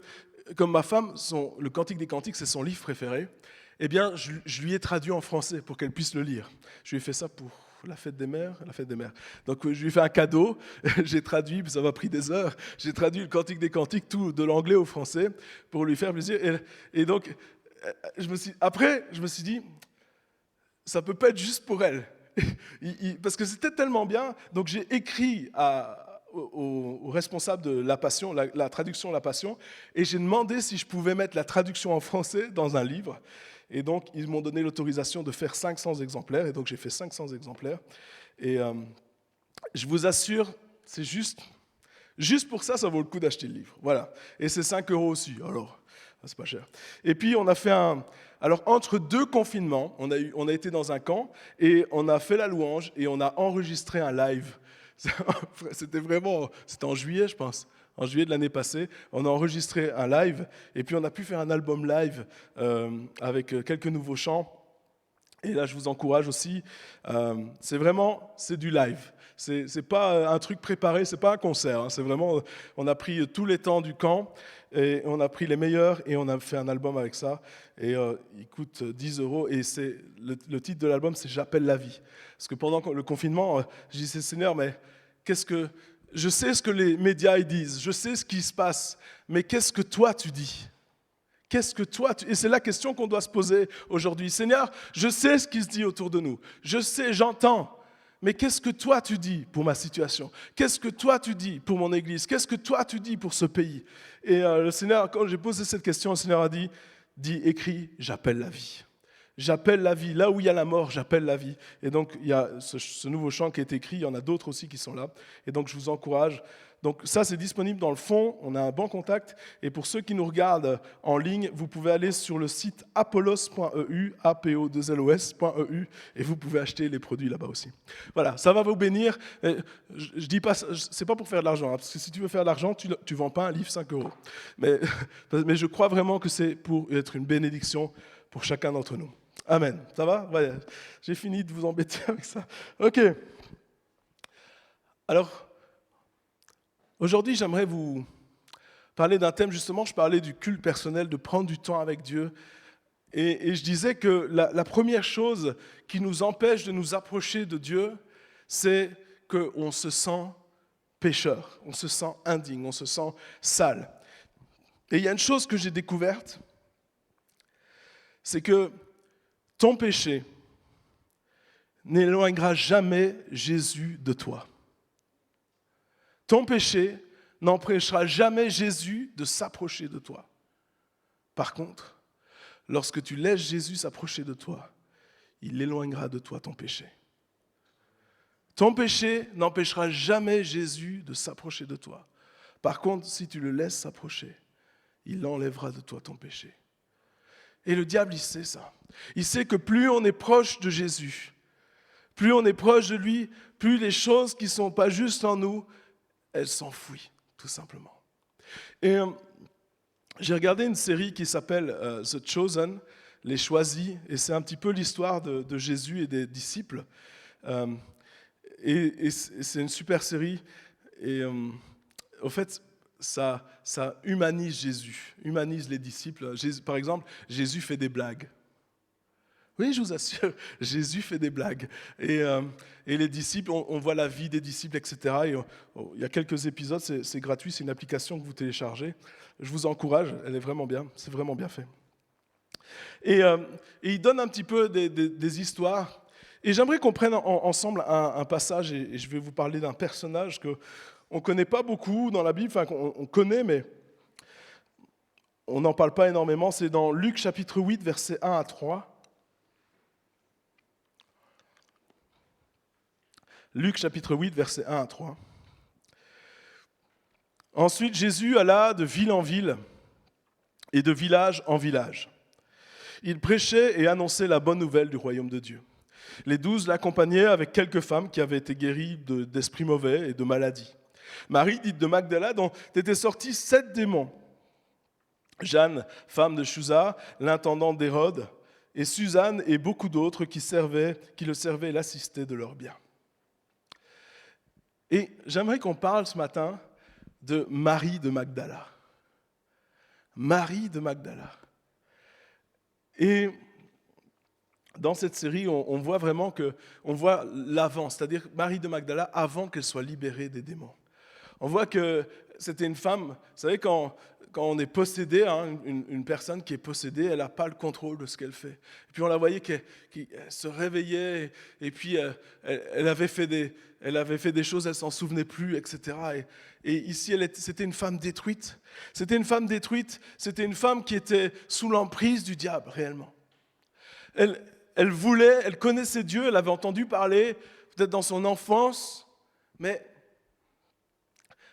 comme ma femme, le Cantique des Cantiques, c'est son livre préféré, eh bien, je lui ai traduit en français pour qu'elle puisse le lire. Je lui ai fait ça pour la fête des mères. Donc, je lui ai fait un cadeau. J'ai traduit, puis ça m'a pris des heures. J'ai traduit le Cantique des Cantiques, tout de l'anglais au français, pour lui faire plaisir. Et donc, je me suis dit, ça ne peut pas être juste pour elle. Parce que c'était tellement bien. Donc j'ai écrit au responsable de La Passion, la traduction de La Passion, et j'ai demandé si je pouvais mettre la traduction en français dans un livre. Et donc ils m'ont donné l'autorisation de faire 500 exemplaires. Et donc j'ai fait 500 exemplaires. Et je vous assure, c'est juste pour ça, ça vaut le coup d'acheter le livre. Voilà. Et c'est 5 € aussi. Alors, c'est pas cher. Et puis on a fait alors, entre 2 confinements, on a été dans un camp et on a fait la louange et on a enregistré un live. C'était en juillet, je pense. En juillet de l'année passée, on a enregistré un live et puis on a pu faire un album live avec quelques nouveaux chants. Et là, je vous encourage aussi. C'est du live. C'est pas un truc préparé, c'est pas un concert. Hein, c'est vraiment, on a pris tous les temps du camp et on a pris les meilleurs et on a fait un album avec ça. Et il coûte 10 € et le titre de l'album, c'est J'appelle la vie. Parce que pendant le confinement, je disais Seigneur, mais je sais ce que les médias ils disent, je sais ce qui se passe, mais qu'est-ce que toi tu dis? Qu'est-ce que toi Et c'est la question qu'on doit se poser aujourd'hui. Seigneur, je sais ce qui se dit autour de nous. Je sais, j'entends. Mais qu'est-ce que toi tu dis pour ma situation? Qu'est-ce que toi tu dis pour mon église? Qu'est-ce que toi tu dis pour ce pays? Et le Seigneur, quand j'ai posé cette question, le Seigneur a dit, écris, j'appelle la vie. J'appelle la vie. Là où il y a la mort, j'appelle la vie. Et donc, il y a ce nouveau chant qui est écrit. Il y en a d'autres aussi qui sont là. Et donc, je vous encourage. Donc, ça, c'est disponible dans le fond. On a un bon contact. Et pour ceux qui nous regardent en ligne, vous pouvez aller sur le site apollos.eu, apodlos.eu, et vous pouvez acheter les produits là-bas aussi. Voilà, ça va vous bénir. Je dis pas, c'est pas pour faire de l'argent, hein, parce que si tu veux faire de l'argent, tu vends pas un livre 5 €. Mais je crois vraiment que c'est pour être une bénédiction pour chacun d'entre nous. Amen. Ça va? Ouais, j'ai fini de vous embêter avec ça. Ok. Alors, aujourd'hui, j'aimerais vous parlais d'un thème justement, je parlais du culte personnel, de prendre du temps avec Dieu. Et je disais que la première chose qui nous empêche de nous approcher de Dieu, c'est qu'on se sent pécheur, on se sent indigne, on se sent sale. Et il y a une chose que j'ai découverte, c'est que ton péché n'éloignera jamais Jésus de toi. Ton péché n'empêchera jamais Jésus de s'approcher de toi. Par contre, lorsque tu laisses Jésus s'approcher de toi, il éloignera de toi ton péché. Ton péché n'empêchera jamais Jésus de s'approcher de toi. Par contre, si tu le laisses s'approcher, il enlèvera de toi ton péché. Et le diable, il sait ça. Il sait que plus on est proche de Jésus, plus on est proche de lui, plus les choses qui ne sont pas justes en nous, elles s'enfuient, tout simplement. Et j'ai regardé une série qui s'appelle The Chosen, Les Choisis, et c'est un petit peu l'histoire de Jésus et des disciples. Et c'est une super série. Et au fait, ça humanise Jésus, humanise les disciples. Par exemple, Jésus fait des blagues. Oui, je vous assure, Jésus fait des blagues. Et les disciples, on voit la vie des disciples, etc. Et, il y a quelques épisodes, c'est gratuit, c'est une application que vous téléchargez. Je vous encourage, elle est vraiment bien, c'est vraiment bien fait. Et il donne un petit peu des histoires. Et j'aimerais qu'on prenne ensemble un passage, et je vais vous parler d'un personnage qu'on ne connaît pas beaucoup dans la Bible, enfin qu'on connaît, mais on n'en parle pas énormément. C'est dans Luc chapitre 8, versets 1 à 3. Luc chapitre 8, versets 1 à 3. Ensuite, Jésus alla de ville en ville et de village en village. Il prêchait et annonçait la bonne nouvelle du royaume de Dieu. Les 12 l'accompagnaient avec quelques femmes qui avaient été guéries d'esprits mauvais et de maladies. Marie, dite de Magdala, dont étaient sortis 7 démons. Jeanne, femme de Chuza, l'intendant d'Hérode, et Suzanne et beaucoup d'autres qui le servaient et l'assistaient de leurs biens. Et j'aimerais qu'on parle ce matin de Marie de Magdala. Marie de Magdala. Et dans cette série, on voit vraiment on voit l'avant, c'est-à-dire Marie de Magdala avant qu'elle soit libérée des démons. On voit que c'était une femme, vous savez, quand on est possédé, une personne qui est possédée, elle n'a pas le contrôle de ce qu'elle fait. Et puis on la voyait qu'elle se réveillait, et puis elle avait fait des choses, elle ne s'en souvenait plus, etc. Et ici, c'était une femme détruite. C'était une femme détruite, c'était une femme qui était sous l'emprise du diable, réellement. Elle connaissait Dieu, elle avait entendu parler, peut-être dans son enfance, mais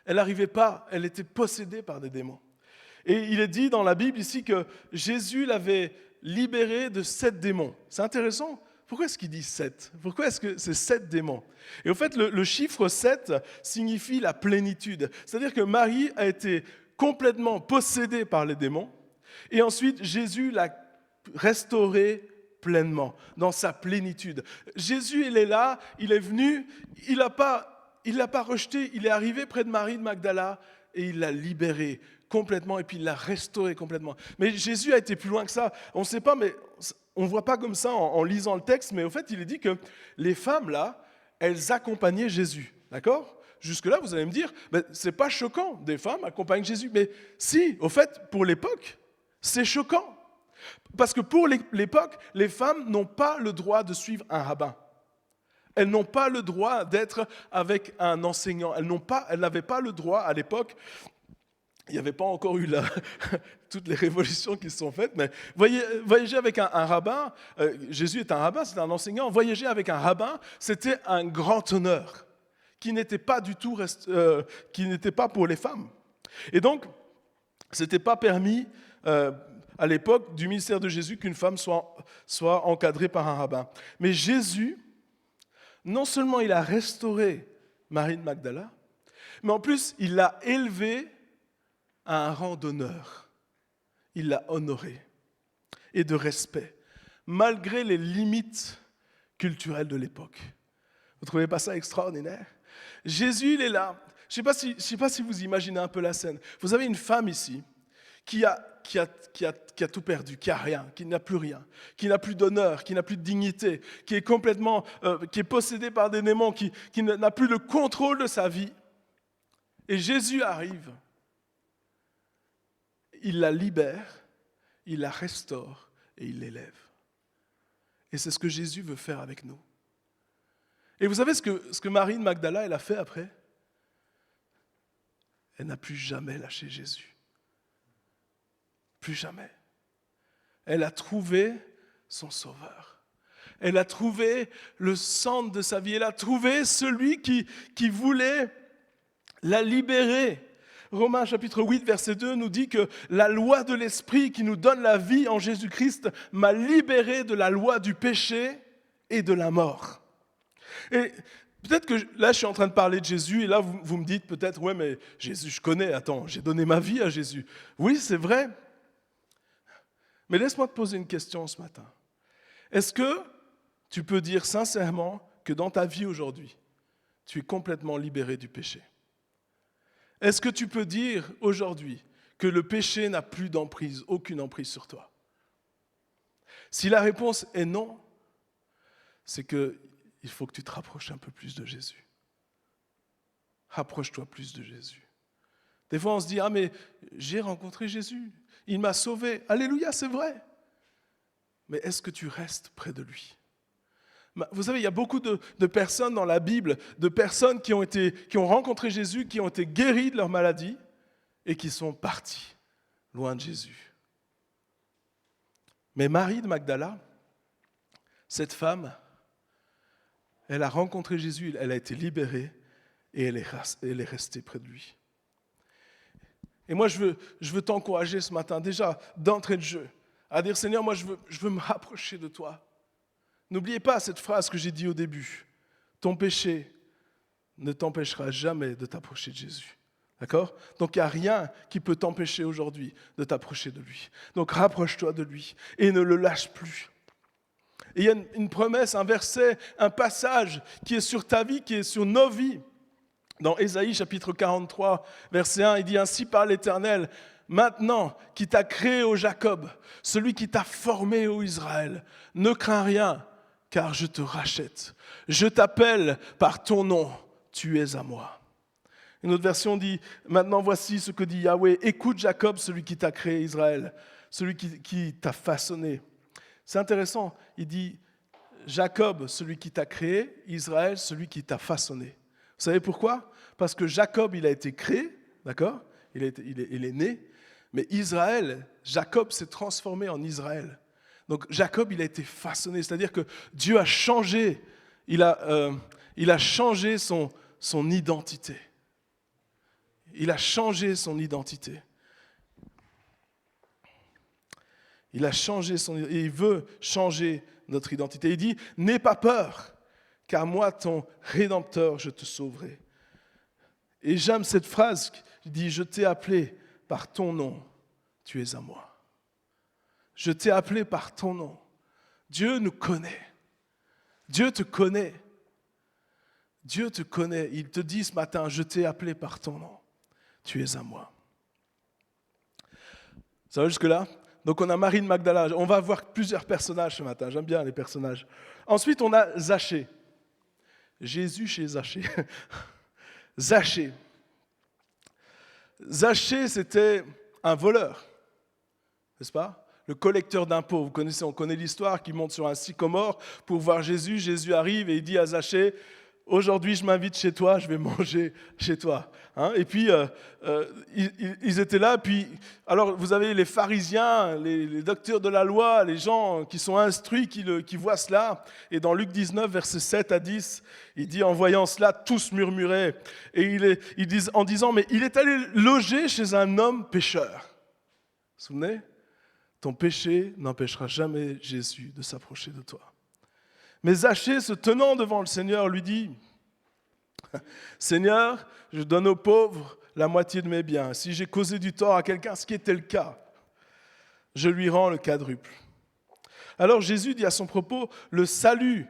elle n'arrivait pas, elle était possédée par des démons. Et il est dit dans la Bible ici que Jésus l'avait libérée de 7 démons. C'est intéressant. Pourquoi est-ce qu'il dit 7 ? Pourquoi est-ce que c'est 7 démons ? Et au fait, le chiffre 7 signifie la plénitude. C'est-à-dire que Marie a été complètement possédée par les démons, et ensuite Jésus l'a restaurée pleinement, dans sa plénitude. Jésus, il est là, il est venu, il l'a pas rejeté, il est arrivé près de Marie de Magdala et il l'a libérée complètement et puis il l'a restaurée complètement. Mais Jésus a été plus loin que ça. On ne sait pas, mais on ne voit pas comme ça en lisant le texte, mais au fait, il est dit que les femmes, là, elles accompagnaient Jésus. D'accord ? Jusque-là, vous allez me dire, ce n'est pas choquant, des femmes accompagnent Jésus. Mais si, au fait, pour l'époque, c'est choquant. Parce que pour l'époque, les femmes n'ont pas le droit de suivre un rabbin. Elles n'ont pas le droit d'être avec un enseignant. Elles n'avaient pas le droit à l'époque. Il n'y avait pas encore eu toutes les révolutions qui se sont faites, mais voyager avec un rabbin, Jésus est un rabbin, c'est un enseignant, voyager avec un rabbin, c'était un grand honneur qui n'était pas du tout, qui n'était pas pour les femmes. Et donc, ce n'était pas permis à l'époque du ministère de Jésus qu'une femme soit encadrée par un rabbin. Mais Jésus, non seulement il a restauré Marie de Magdala, mais en plus il l'a élevée à un rang d'honneur. Il l'a honorée et de respect, malgré les limites culturelles de l'époque. Vous ne trouvez pas ça extraordinaire ? Jésus, il est là. je ne sais pas si vous imaginez un peu la scène. Vous avez une femme ici qui a tout perdu, qui a rien, qui n'a plus rien, qui n'a plus d'honneur, qui n'a plus de dignité, qui est complètement, qui est possédée par des démons, qui n'a plus le contrôle de sa vie. Et Jésus arrive, il la libère, il la restaure et il l'élève. Et c'est ce que Jésus veut faire avec nous. Et vous savez ce que Marie de Magdala, elle a fait après? Elle n'a plus jamais lâché Jésus. Plus jamais. Elle a trouvé son sauveur. Elle a trouvé le centre de sa vie. Elle a trouvé celui qui voulait la libérer. Romains chapitre 8, verset 2 nous dit que la loi de l'Esprit qui nous donne la vie en Jésus-Christ m'a libéré de la loi du péché et de la mort. Et peut-être que là, je suis en train de parler de Jésus et là, vous me dites peut-être, ouais, mais Jésus, je connais, attends, j'ai donné ma vie à Jésus. Oui, c'est vrai. Mais laisse-moi te poser une question ce matin. Est-ce que tu peux dire sincèrement que dans ta vie aujourd'hui, tu es complètement libéré du péché? Est-ce que tu peux dire aujourd'hui que le péché n'a plus d'emprise, aucune emprise sur toi? Si la réponse est non, c'est qu'il faut que tu te rapproches un peu plus de Jésus. Rapproche-toi plus de Jésus. Des fois, on se dit, ah mais j'ai rencontré Jésus, il m'a sauvé. Alléluia, c'est vrai. Mais est-ce que tu restes près de lui? Vous savez, il y a beaucoup de personnes dans la Bible, de personnes qui ont rencontré Jésus, qui ont été guéries de leur maladie et qui sont parties loin de Jésus. Mais Marie de Magdala, cette femme, elle a rencontré Jésus, elle a été libérée et elle est restée près de lui. Et moi, je veux t'encourager ce matin, déjà d'entrée de jeu, à dire Seigneur, moi je veux me rapprocher de toi. N'oubliez pas cette phrase que j'ai dit au début. Ton péché ne t'empêchera jamais de t'approcher de Jésus. D'accord? Donc il n'y a rien qui peut t'empêcher aujourd'hui de t'approcher de lui. Donc rapproche-toi de lui et ne le lâche plus. Et il y a une promesse, un verset, un passage qui est sur ta vie, qui est sur nos vies. Dans Ésaïe chapitre 43, verset 1, il dit « Ainsi parle l'Éternel, maintenant qui t'a créé ô Jacob, celui qui t'a formé ô Israël, ne crains rien, car je te rachète. Je t'appelle par ton nom, tu es à moi. » Une autre version dit « Maintenant voici ce que dit Yahweh, écoute Jacob, celui qui t'a créé Israël, celui qui t'a façonné. » C'est intéressant, il dit « Jacob, celui qui t'a créé, Israël, celui qui t'a façonné. » Vous savez pourquoi? Parce que Jacob, il a été créé, d'accord? Il est né, mais Israël, Jacob s'est transformé en Israël. Donc Jacob, il a été façonné, c'est-à-dire que Dieu a changé, il a changé son identité. Il a changé son identité. Il a changé son identité, et il veut changer notre identité. Il dit, n'aie pas peur, car moi, ton Rédempteur, je te sauverai. Et j'aime cette phrase, il dit, je t'ai appelé par ton nom, tu es à moi. Je t'ai appelé par ton nom. Dieu nous connaît. Dieu te connaît. Dieu te connaît. Il te dit ce matin, je t'ai appelé par ton nom. Tu es à moi. Ça va jusque-là? Donc on a Marie de Magdala. On va voir plusieurs personnages ce matin. J'aime bien les personnages. Ensuite, on a Zachée. Jésus chez Zachée. Zachée. Zachée, c'était un voleur. N'est-ce pas? Le collecteur d'impôts. Vous connaissez, on connaît l'histoire qui monte sur un sycomore pour voir Jésus. Jésus arrive et il dit à Zachée, aujourd'hui je m'invite chez toi, je vais manger chez toi. Hein? Et puis ils étaient là. Puis alors vous avez les pharisiens, les docteurs de la loi, les gens qui sont instruits, qui voient cela. Et dans Luc 19, versets 7 à 10, il dit en voyant cela, tous murmuraient. Et ils disent en disant, mais il est allé loger chez un homme pécheur. Vous vous souvenez? Ton péché n'empêchera jamais Jésus de s'approcher de toi. Mais Zachée, se tenant devant le Seigneur, lui dit, « Seigneur, je donne aux pauvres la moitié de mes biens. Si j'ai causé du tort à quelqu'un, ce qui était le cas, je lui rends le quadruple. » Alors Jésus dit à son propos, « Le salut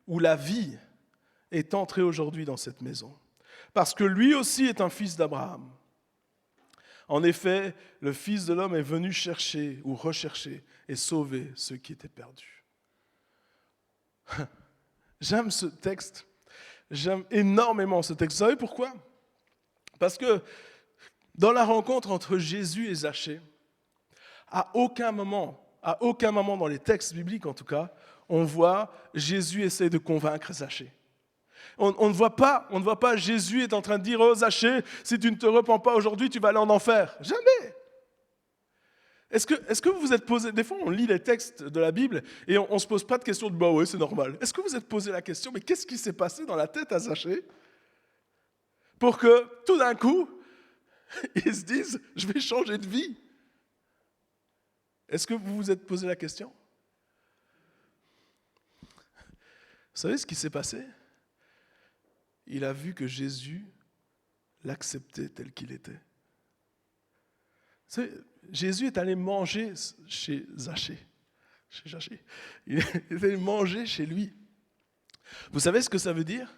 ou la vie est entré aujourd'hui dans cette maison. parce que lui aussi est un fils d'Abraham. En effet, le Fils de l'homme est venu chercher ou rechercher et sauver ceux qui étaient perdus. J'aime ce texte, j'aime énormément ce texte. Vous savez pourquoi? Parce que dans la rencontre entre Jésus et Zachée, à aucun moment dans les textes bibliques en tout cas, on voit Jésus essayer de convaincre Zachée. On ne voit pas Jésus est en train de dire « Oh Zachée, si tu ne te repens pas aujourd'hui, tu vas aller en enfer. » Jamais. Est-ce que vous vous êtes posé, des fois on lit les textes de la Bible et on ne se pose pas de question de « Bah ouais, c'est normal ». Est-ce que vous vous êtes posé la question, mais qu'est-ce qui s'est passé dans la tête à Zachée pour que tout d'un coup, ils se disent « Je vais changer de vie ». Est-ce que vous vous êtes posé la question? Vous savez ce qui s'est passé? Il a vu que Jésus l'acceptait tel qu'il était. Jésus est allé manger chez Zachée. Il est allé manger chez lui. Vous savez ce que ça veut dire?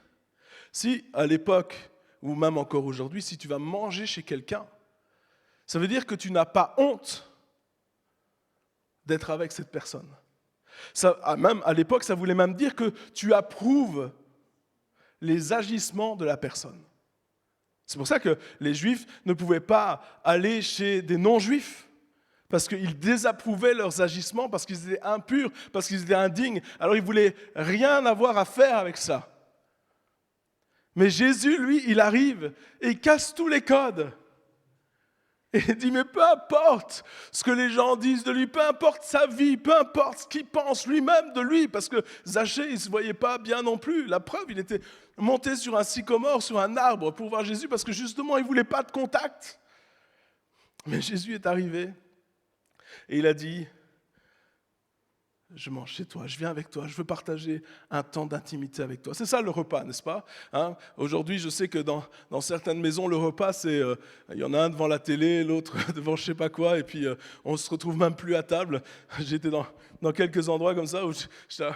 Si à l'époque, ou même encore aujourd'hui, si tu vas manger chez quelqu'un, ça veut dire que tu n'as pas honte d'être avec cette personne. Même à l'époque, ça voulait même dire que tu approuves les agissements de la personne. C'est pour ça que les Juifs ne pouvaient pas aller chez des non-Juifs, parce qu'ils désapprouvaient leurs agissements, parce qu'ils étaient impurs, parce qu'ils étaient indignes. Alors ils ne voulaient rien avoir à faire avec ça. Mais Jésus, lui, il arrive et il casse tous les codes. Et il dit, mais peu importe ce que les gens disent de lui, peu importe sa vie, peu importe ce qu'il pense lui-même de lui, parce que Zachée, il ne se voyait pas bien non plus. La preuve, il était monté sur un sycomore, sur un arbre pour voir Jésus, parce que justement, il ne voulait pas de contact. Mais Jésus est arrivé et il a dit, je mange chez toi, je viens avec toi, je veux partager un temps d'intimité avec toi. C'est ça le repas, n'est-ce pas? Aujourd'hui, je sais que dans certaines maisons, le repas, c'est il y en a un devant la télé, l'autre devant je ne sais pas quoi, et puis on ne se retrouve même plus à table. J'étais dans quelques endroits comme ça où j'étais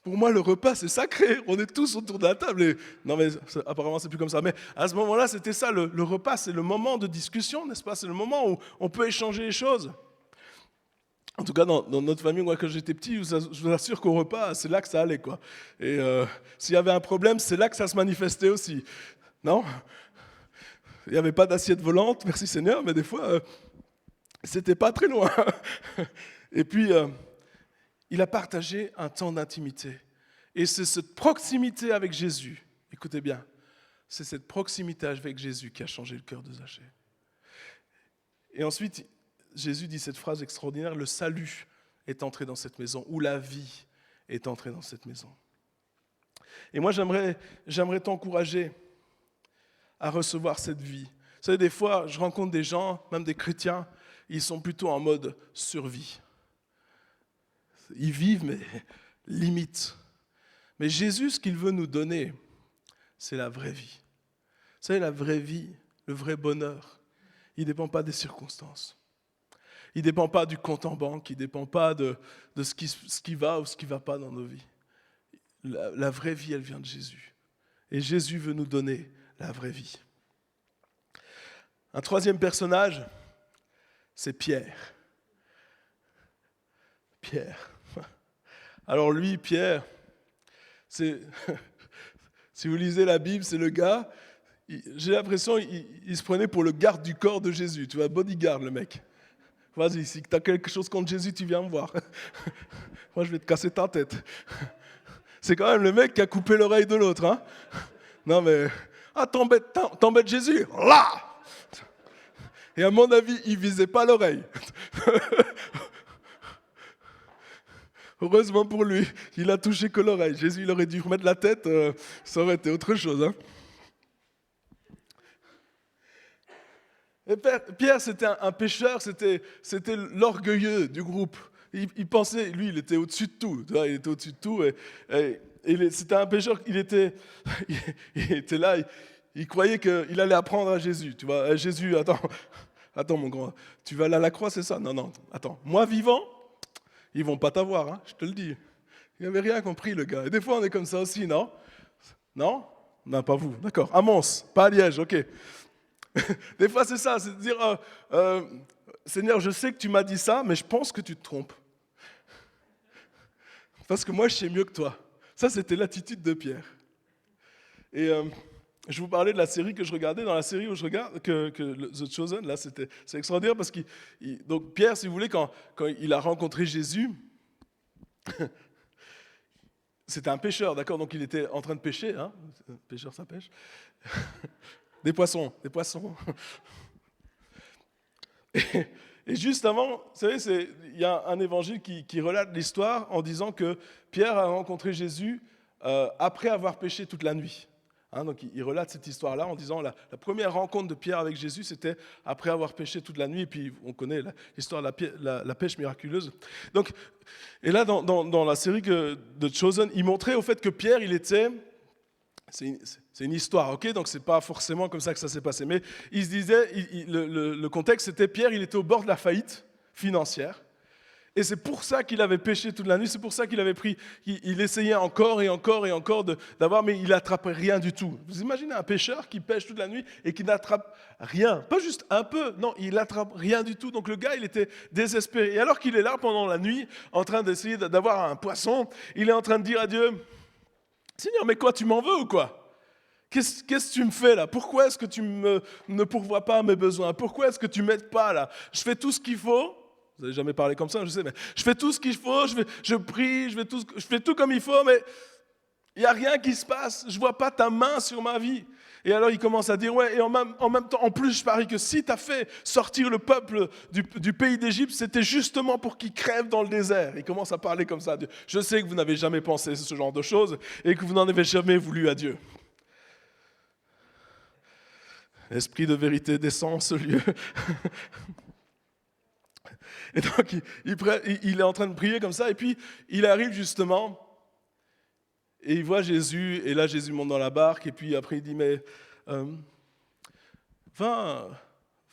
pour moi, le repas, c'est sacré. On est tous autour de la table. Et... Non, mais apparemment, c'est plus comme ça. Mais à ce moment-là, c'était ça. Le repas, c'est le moment de discussion, n'est-ce pas? C'est le moment où on peut échanger les choses. En tout cas, dans notre famille, moi, quand j'étais petit, je vous assure qu'au repas, c'est là que ça allait, quoi. Et s'il y avait un problème, c'est là que ça se manifestait aussi. Non? Il n'y avait pas d'assiette volante, merci Seigneur, mais des fois, c'était pas très loin. Et puis, il a partagé un temps d'intimité. Et c'est cette proximité avec Jésus, écoutez bien, c'est cette proximité avec Jésus qui a changé le cœur de Zachée. Et ensuite, Jésus dit cette phrase extraordinaire, le salut est entré dans cette maison, ou la vie est entrée dans cette maison. Et moi, j'aimerais t'encourager à recevoir cette vie. Vous savez, des fois, je rencontre des gens, même des chrétiens, ils sont plutôt en mode survie. Ils vivent, mais limite. Mais Jésus, ce qu'il veut nous donner, c'est la vraie vie. Vous savez, la vraie vie, le vrai bonheur, il ne dépend pas des circonstances. Il ne dépend pas du compte en banque, il ne dépend pas de ce qui va ou ce qui ne va pas dans nos vies. La vraie vie, elle vient de Jésus. Et Jésus veut nous donner la vraie vie. Un troisième personnage, c'est Pierre. Pierre. Alors lui, Pierre, si vous lisez la Bible, c'est le gars, j'ai l'impression il se prenait pour le garde du corps de Jésus. Tu vois, bodyguard le mec. Vas-y, si tu as quelque chose contre Jésus, tu viens me voir. Moi, je vais te casser ta tête. C'est quand même le mec qui a coupé l'oreille de l'autre. Hein. Non mais, t'embêtes Jésus, là. Et à mon avis, il ne visait pas l'oreille. Heureusement pour lui, il a touché que l'oreille. Jésus, il aurait dû remettre la tête, ça aurait été autre chose. Hein. Et Pierre, c'était un pécheur, c'était l'orgueilleux du groupe. Il pensait, lui, il était au-dessus de tout. Tu vois, il était au-dessus de tout. Et c'était un pécheur, il était là, il croyait qu'il allait apprendre à Jésus. Tu vois, Jésus, attends mon grand, tu vas aller à la croix, c'est ça? Non, attends, moi vivant, ils vont pas t'avoir, hein, je te le dis. Il n'avait rien compris, le gars. Et des fois, on est comme ça aussi, non? Non? Non, pas vous, d'accord. À Mons, pas à Liège, ok. Des fois, c'est ça, c'est de dire, Seigneur, je sais que tu m'as dit ça, mais je pense que tu te trompes. Parce que moi, je sais mieux que toi. Ça, c'était l'attitude de Pierre. Et je vous parlais de la série que je regardais. Dans la série où je regarde, que The Chosen, là, c'est extraordinaire parce donc Pierre, si vous voulez, quand il a rencontré Jésus, c'était un pêcheur, d'accord? Donc il était en train de pêcher, hein? Pêcheur, ça pêche. Des poissons. Et juste avant, vous savez, il y a un évangile qui relate l'histoire en disant que Pierre a rencontré Jésus après avoir pêché toute la nuit. Hein, donc il relate cette histoire-là en disant la première rencontre de Pierre avec Jésus, c'était après avoir pêché toute la nuit. Et puis on connaît l'histoire de la pêche miraculeuse. Donc, et là, dans la série de Chosen, il montrait au fait que Pierre, il était... C'est une histoire, ok? Donc c'est pas forcément comme ça que ça s'est passé. Mais il se disait, le contexte, c'était Pierre, il était au bord de la faillite financière. Et c'est pour ça qu'il avait pêché toute la nuit, c'est pour ça qu'il avait pris, il essayait encore et encore et encore d'avoir, mais il n'attrapait rien du tout. Vous imaginez un pêcheur qui pêche toute la nuit et qui n'attrape rien, pas juste un peu, non, il n'attrape rien du tout. Donc le gars, il était désespéré. Et alors qu'il est là pendant la nuit, en train d'essayer d'avoir un poisson, il est en train de dire à Dieu, Seigneur, mais quoi, tu m'en veux ou quoi? Qu'est-ce que tu me fais là? Pourquoi est-ce que tu ne pourvois pas à mes besoins? Pourquoi est-ce que tu ne m'aides pas là? Je fais tout ce qu'il faut. Vous n'avez jamais parlé comme ça, je sais, mais je fais tout ce qu'il faut, je prie, je fais tout comme il faut, mais il n'y a rien qui se passe. Je ne vois pas ta main sur ma vie. Et alors il commence à dire, ouais, et en même temps, en plus, je parie que si tu as fait sortir le peuple du pays d'Égypte, c'était justement pour qu'ils crèvent dans le désert. Il commence à parler comme ça. Je sais que vous n'avez jamais pensé ce genre de choses et que vous n'en avez jamais voulu à Dieu. L'esprit de vérité descend en ce lieu. Et donc, il est en train de prier comme ça, et puis il arrive justement, et il voit Jésus, et là Jésus monte dans la barque, et puis après il dit, mais va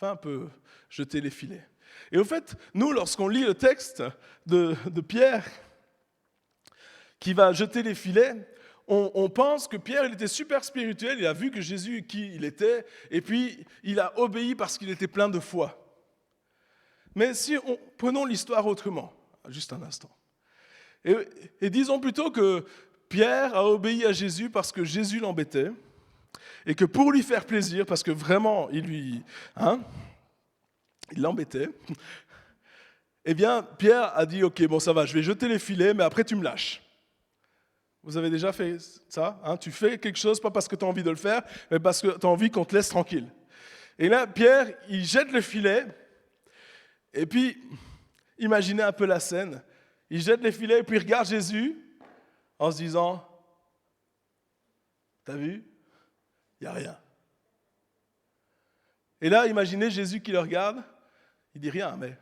un peu jeter les filets. Et au fait, nous, lorsqu'on lit le texte de Pierre, qui va jeter les filets, on pense que Pierre, il était super spirituel, il a vu que Jésus, qui il était, et puis il a obéi parce qu'il était plein de foi. Mais si prenons l'histoire autrement, juste un instant, et disons plutôt que Pierre a obéi à Jésus parce que Jésus l'embêtait, et que pour lui faire plaisir, parce que vraiment il l'embêtait, eh bien Pierre a dit, ok, bon ça va, je vais jeter les filets, mais après tu me lâches. Vous avez déjà fait ça, hein? Tu fais quelque chose, pas parce que tu as envie de le faire, mais parce que tu as envie qu'on te laisse tranquille. Et là, Pierre, il jette le filet, et puis, imaginez un peu la scène. Il jette les filets, et puis il regarde Jésus, en se disant, t'as vu? Il n'y a rien. Et là, imaginez Jésus qui le regarde, il dit rien, mais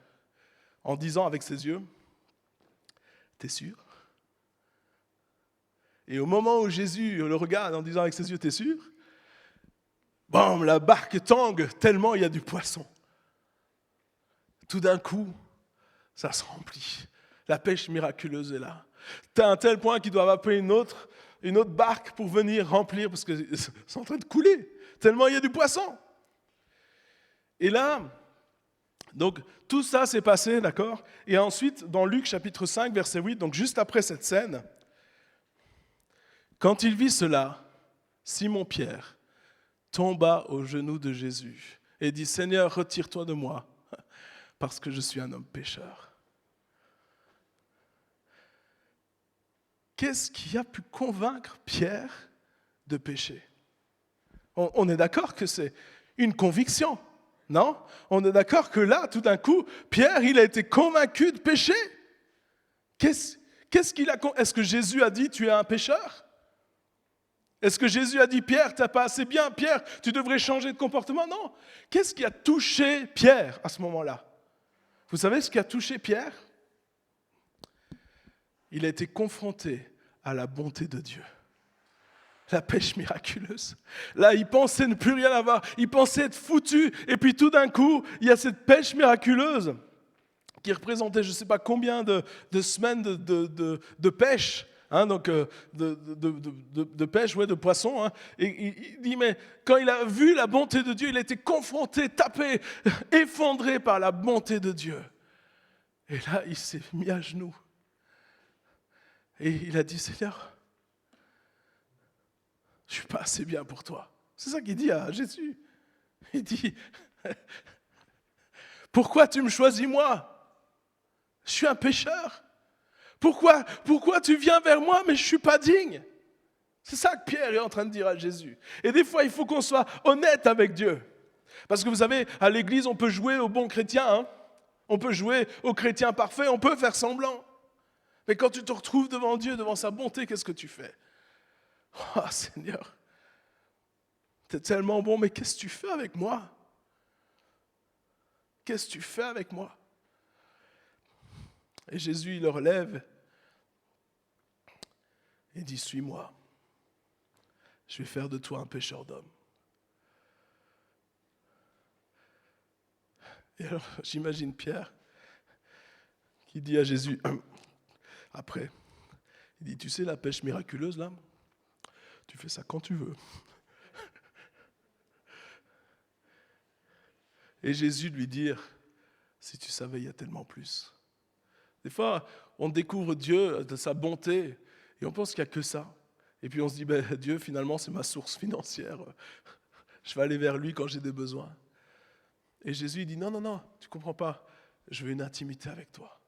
en disant avec ses yeux, t'es sûr? Et au moment où Jésus le regarde en disant avec ses yeux, t'es sûr? Bam, la barque tangue tellement il y a du poisson. Tout d'un coup, ça se remplit. La pêche miraculeuse est là. À un tel point qu'ils doivent appeler une autre barque pour venir remplir, parce que c'est en train de couler, tellement il y a du poisson. Et là, donc tout ça s'est passé, d'accord? Et ensuite, dans Luc chapitre 5, verset 8, donc juste après cette scène, quand il vit cela, Simon-Pierre tomba aux genoux de Jésus et dit, Seigneur, retire-toi de moi, parce que je suis un homme pécheur. Qu'est-ce qui a pu convaincre Pierre de pécher? On est d'accord que c'est une conviction, non? On est d'accord que là, tout d'un coup, Pierre, il a été convaincu de pécher. Est-ce que Jésus a dit, tu es un pécheur? Est-ce que Jésus a dit, Pierre, tu n'as pas assez bien, Pierre, tu devrais changer de comportement? Non. Qu'est-ce qui a touché Pierre à ce moment-là? Vous savez ce qui a touché Pierre? Il a été confronté à la bonté de Dieu. La pêche miraculeuse. Là, il pensait ne plus rien avoir, il pensait être foutu, et puis tout d'un coup, il y a cette pêche miraculeuse qui représentait je ne sais pas combien de semaines de pêche, donc de pêche, de poisson. Hein. Et il dit, mais quand il a vu la bonté de Dieu, il a été confronté, tapé, effondré par la bonté de Dieu. Et là, il s'est mis à genoux. Et il a dit, Seigneur, je ne suis pas assez bien pour toi. C'est ça qu'il dit à Jésus. Il dit, pourquoi tu me choisis moi? Je suis un pécheur. Pourquoi tu viens vers moi, mais je ne suis pas digne? C'est ça que Pierre est en train de dire à Jésus. Et des fois, il faut qu'on soit honnête avec Dieu. Parce que vous savez, à l'église, on peut jouer au bon chrétien. Hein? On peut jouer au chrétien parfait, on peut faire semblant. Mais quand tu te retrouves devant Dieu, devant sa bonté, qu'est-ce que tu fais? Oh Seigneur, tu es tellement bon, mais qu'est-ce que tu fais avec moi? Qu'est-ce que tu fais avec moi? Et Jésus, il le relève et dit, suis-moi. Je vais faire de toi un pécheur d'hommes. Et alors, j'imagine Pierre qui dit à Jésus, après, il dit, tu sais la pêche miraculeuse là? Tu fais ça quand tu veux. Et Jésus lui dit, si tu savais, il y a tellement plus. Des fois, on découvre Dieu, de sa bonté, et on pense qu'il n'y a que ça. Et puis on se dit, Dieu, finalement, c'est ma source financière. Je vais aller vers lui quand j'ai des besoins. Et Jésus dit, non, tu ne comprends pas. Je veux une intimité avec toi.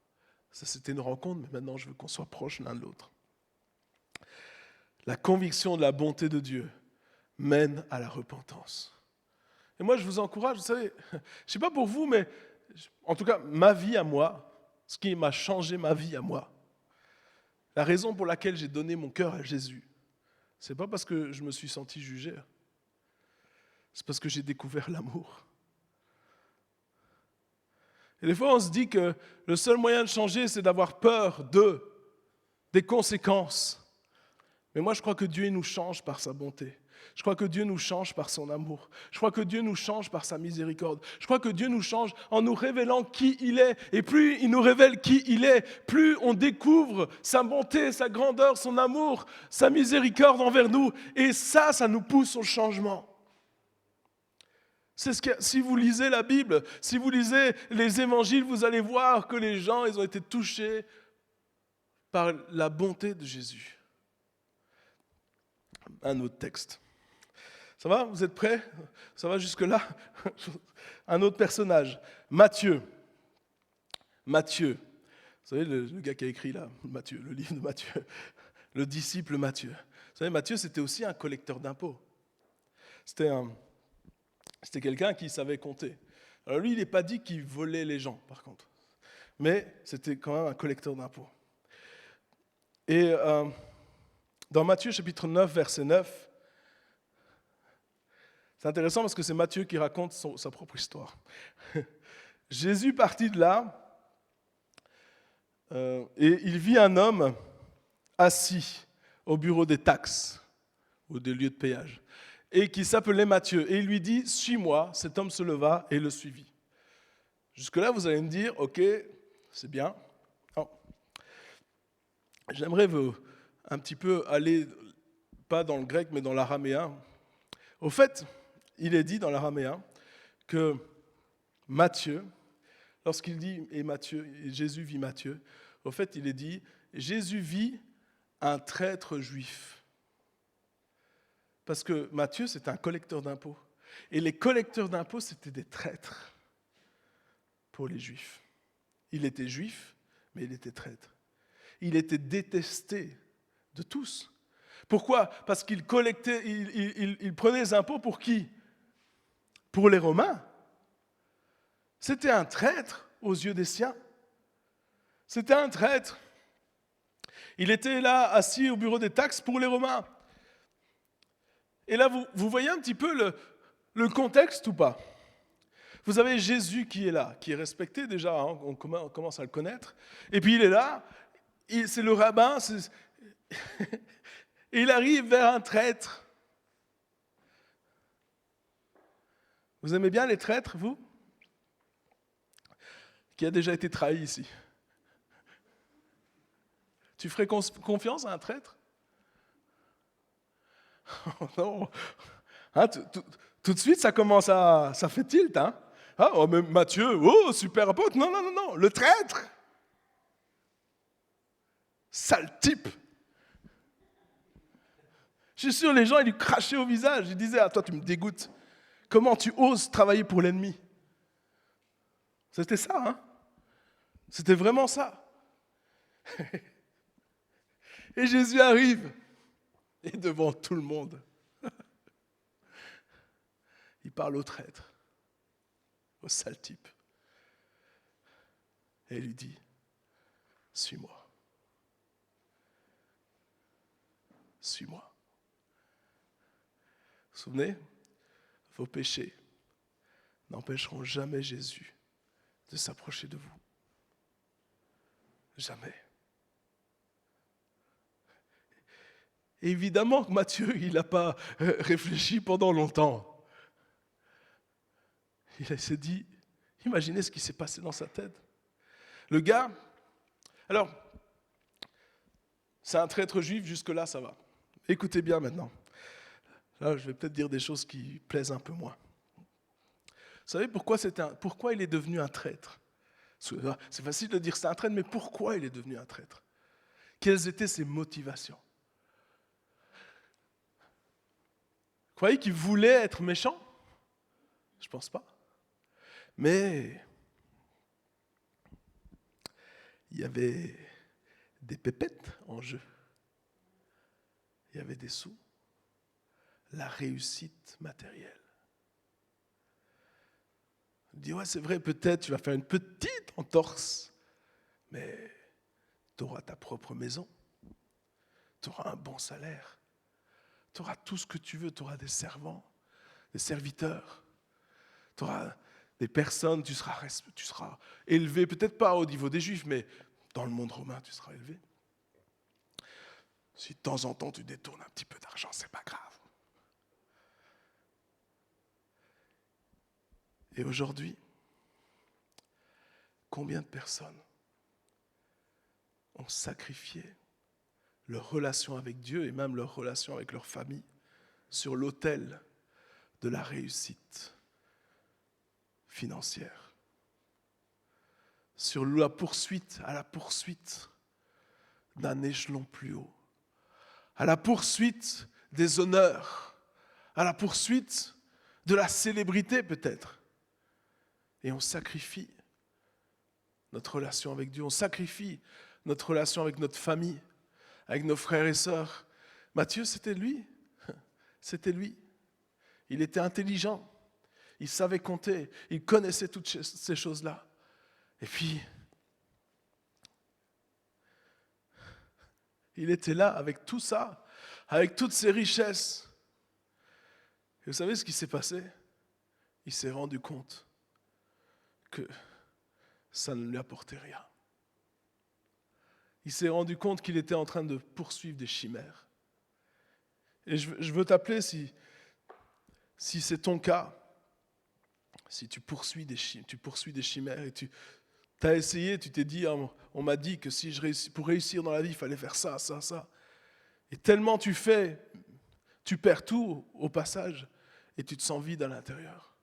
Ça, c'était une rencontre, mais maintenant, je veux qu'on soit proches l'un de l'autre. La conviction de la bonté de Dieu mène à la repentance. Et moi, je vous encourage, vous savez, je ne sais pas pour vous, mais en tout cas, ma vie à moi, ce qui m'a changé ma vie à moi, la raison pour laquelle j'ai donné mon cœur à Jésus, ce n'est pas parce que je me suis senti jugé, c'est parce que j'ai découvert l'amour. Et des fois, on se dit que le seul moyen de changer, c'est d'avoir peur des conséquences. Mais moi, je crois que Dieu nous change par sa bonté. Je crois que Dieu nous change par son amour. Je crois que Dieu nous change par sa miséricorde. Je crois que Dieu nous change en nous révélant qui il est. Et plus il nous révèle qui il est, plus on découvre sa bonté, sa grandeur, son amour, sa miséricorde envers nous. Et ça nous pousse au changement. C'est ce que, si vous lisez la Bible, si vous lisez les évangiles, vous allez voir que les gens, ils ont été touchés par la bonté de Jésus. Un autre texte. Ça va? Vous êtes prêts? Ça va jusque-là? Un autre personnage. Matthieu. Vous savez, le gars qui a écrit là, Matthieu, le livre de Matthieu. Le disciple Matthieu. Vous savez, Matthieu, c'était aussi un collecteur d'impôts. C'était quelqu'un qui savait compter. Alors lui, il n'est pas dit qu'il volait les gens, par contre. Mais c'était quand même un collecteur d'impôts. Et dans Matthieu chapitre 9, verset 9, c'est intéressant parce que c'est Matthieu qui raconte sa propre histoire. Jésus partit de là et il vit un homme assis au bureau des taxes ou des lieux de péage et qui s'appelait Matthieu. Et il lui dit, suis-moi. Cet homme se leva et le suivit. Jusque-là, vous allez me dire, ok, c'est bien. Non. J'aimerais un petit peu aller, pas dans le grec, mais dans l'araméen. Au fait, il est dit dans l'araméen que Matthieu, lorsqu'il dit et Jésus vit Matthieu, au fait, il est dit Jésus vit un traître juif. Parce que Matthieu, c'était un collecteur d'impôts. Et les collecteurs d'impôts, c'était des traîtres pour les juifs. Il était juif, mais il était traître. Il était détesté de tous. Pourquoi? Parce qu'il collectait, il prenait les impôts pour qui? Pour les Romains. C'était un traître aux yeux des siens. C'était un traître. Il était là, assis au bureau des taxes pour les Romains. Et là, vous voyez un petit peu le contexte ou pas? Vous avez Jésus qui est là, qui est respecté déjà, hein, on commence à le connaître. Et puis il est là, c'est le rabbin, et il arrive vers un traître. Vous aimez bien les traîtres, vous? Qui a déjà été trahi ici? Tu ferais confiance à un traître? Non. Hein, tout de suite, ça commence ça fait tilt. Hein? Ah, oh, mais Matthieu, oh, super apôtre. Non, non, non, non, le traître. Sale type. Je suis sûr, les gens, ils lui crachaient au visage. Ils disaient, ah, toi, tu me dégoûtes. Comment tu oses travailler pour l'ennemi? C'était ça, hein? C'était vraiment ça. Et Jésus arrive. Et devant tout le monde, il parle au traître, au sale type. Et il lui dit, suis-moi. Suis-moi. Vous vous souvenez? Vos péchés n'empêcheront jamais Jésus de s'approcher de vous. Jamais. Évidemment que Matthieu, il n'a pas réfléchi pendant longtemps. Il s'est dit, imaginez ce qui s'est passé dans sa tête. Le gars, alors, c'est un traître juif, jusque-là, ça va. Écoutez bien maintenant. Là, je vais peut-être dire des choses qui plaisent un peu moins. Vous savez pourquoi il est devenu un traître? C'est facile de dire c'est un traître, mais pourquoi il est devenu un traître? Quelles étaient ses motivations? Vous croyez qu'il voulait être méchant? Je ne pense pas. Mais il y avait des pépettes en jeu. Il y avait des sous. La réussite matérielle. Il dit, ouais, c'est vrai, peut-être tu vas faire une petite entorse, mais tu auras ta propre maison. Tu auras un bon salaire. Tu auras tout ce que tu veux, tu auras des servants, des serviteurs, tu auras des personnes, tu seras élevé, peut-être pas au niveau des Juifs, mais dans le monde romain, tu seras élevé. Si de temps en temps tu détournes un petit peu d'argent, c'est pas grave. Et aujourd'hui, combien de personnes ont sacrifié leur relation avec Dieu et même leur relation avec leur famille sur l'autel de la réussite financière, sur la poursuite d'un échelon plus haut, à la poursuite des honneurs, à la poursuite de la célébrité peut-être. Et on sacrifie notre relation avec Dieu, on sacrifie notre relation avec notre famille, avec nos frères et sœurs. Matthieu, c'était lui. C'était lui. Il était intelligent. Il savait compter. Il connaissait toutes ces choses-là. Et puis, il était là avec tout ça, avec toutes ces richesses. Et vous savez ce qui s'est passé? Il s'est rendu compte que ça ne lui apportait rien. Il s'est rendu compte qu'il était en train de poursuivre des chimères. Et je veux t'appeler, si c'est ton cas, si tu poursuis des chimères et tu as essayé, tu t'es dit, on m'a dit que pour réussir dans la vie, il fallait faire ça, ça, ça. Et tellement tu perds tout au passage et tu te sens vide à l'intérieur.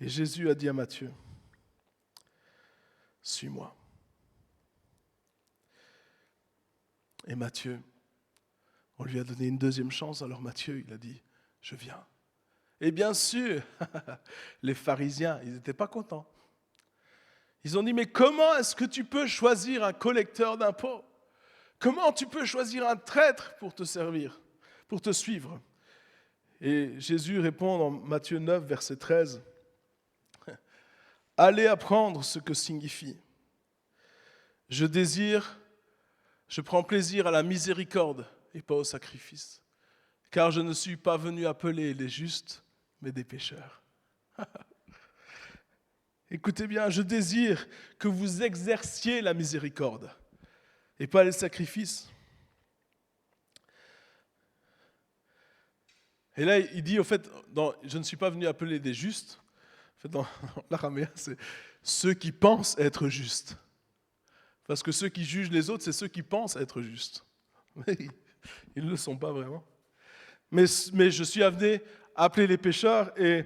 Et Jésus a dit à Matthieu, suis-moi. Et Matthieu, on lui a donné une deuxième chance, alors Matthieu, il a dit, je viens. Et bien sûr, les pharisiens, ils n'étaient pas contents. Ils ont dit, mais comment est-ce que tu peux choisir un collecteur d'impôts? Comment tu peux choisir un traître pour te servir, pour te suivre? Et Jésus répond dans Matthieu 9, verset 13, allez apprendre ce que signifie. Je prends plaisir à la miséricorde et pas au sacrifice, car je ne suis pas venu appeler les justes, mais des pécheurs. Écoutez bien, je désire que vous exerciez la miséricorde et pas les sacrifices. Et là, il dit, au fait, je ne suis pas venu appeler des justes. En fait, dans l'araméen, c'est ceux qui pensent être justes. Parce que ceux qui jugent les autres, c'est ceux qui pensent être justes. Mais ils ne le sont pas vraiment. Mais je suis amené à appeler les pécheurs et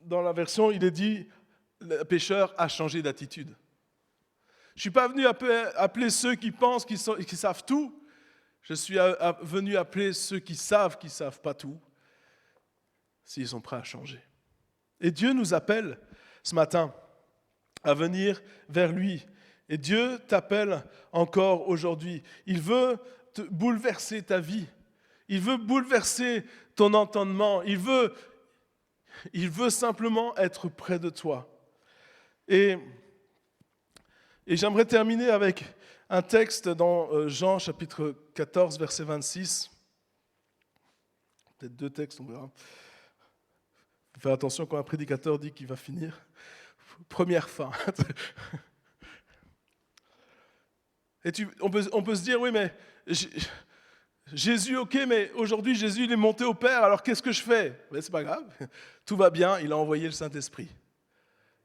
dans la version, il est dit le pécheur a changé d'attitude. Je ne suis pas venu appeler ceux qui pensent qu'ils savent tout. Je suis venu appeler ceux qui savent qu'ils ne savent pas tout, s'ils sont prêts à changer. Et Dieu nous appelle ce matin à venir vers lui. Et Dieu t'appelle encore aujourd'hui. Il veut bouleverser ta vie. Il veut bouleverser ton entendement. Il veut simplement être près de toi. Et j'aimerais terminer avec un texte dans Jean chapitre 14, verset 26. Peut-être 2 textes, on verra. Il faut faire attention quand un prédicateur dit qu'il va finir. Première fin. Et on peut se dire, oui, mais Jésus, ok, mais aujourd'hui, Jésus, il est monté au Père, alors qu'est-ce que je fais? Mais c'est pas grave, tout va bien, il a envoyé le Saint-Esprit.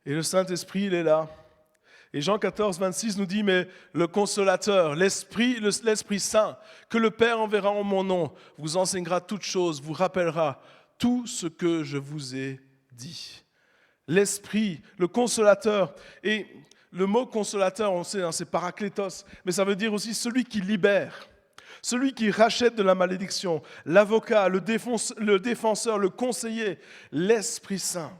Et le Saint-Esprit, il est là. Et Jean 14, 26 nous dit, mais le Consolateur, l'Esprit Saint, que le Père enverra en mon nom, vous enseignera toutes choses, vous rappellera tout ce que je vous ai dit. L'Esprit, le Consolateur. Et le mot consolateur, on sait, c'est paraklétos, mais ça veut dire aussi celui qui libère, celui qui rachète de la malédiction, l'avocat, le défenseur, le conseiller, l'Esprit Saint.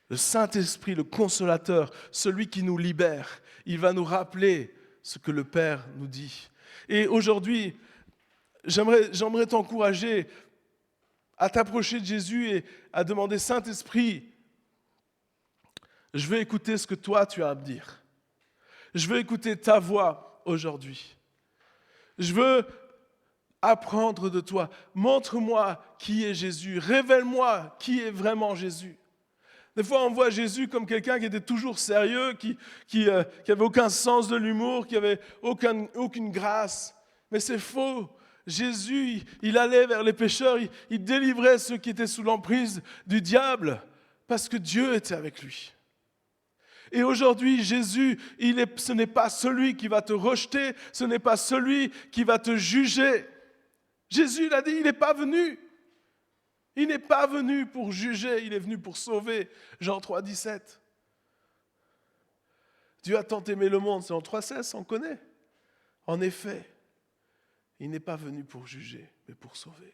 Le Saint-Esprit, le consolateur, celui qui nous libère, il va nous rappeler ce que le Père nous dit. Et aujourd'hui, j'aimerais t'encourager à t'approcher de Jésus et à demander, Saint-Esprit, je veux écouter ce que toi tu as à me dire. Je veux écouter ta voix aujourd'hui. Je veux apprendre de toi. Montre-moi qui est Jésus. Révèle-moi qui est vraiment Jésus. Des fois, on voit Jésus comme quelqu'un qui était toujours sérieux, qui avait aucun sens de l'humour, qui avait aucune grâce. Mais c'est faux. Jésus, il allait vers les pécheurs, il délivrait ceux qui étaient sous l'emprise du diable, parce que Dieu était avec lui. Et aujourd'hui, Jésus, ce n'est pas celui qui va te rejeter, ce n'est pas celui qui va te juger. Jésus l'a dit, il n'est pas venu. Il n'est pas venu pour juger, il est venu pour sauver. Jean 3, 17. Dieu a tant aimé le monde, c'est en 3,16, on connaît. En effet, il n'est pas venu pour juger, mais pour sauver.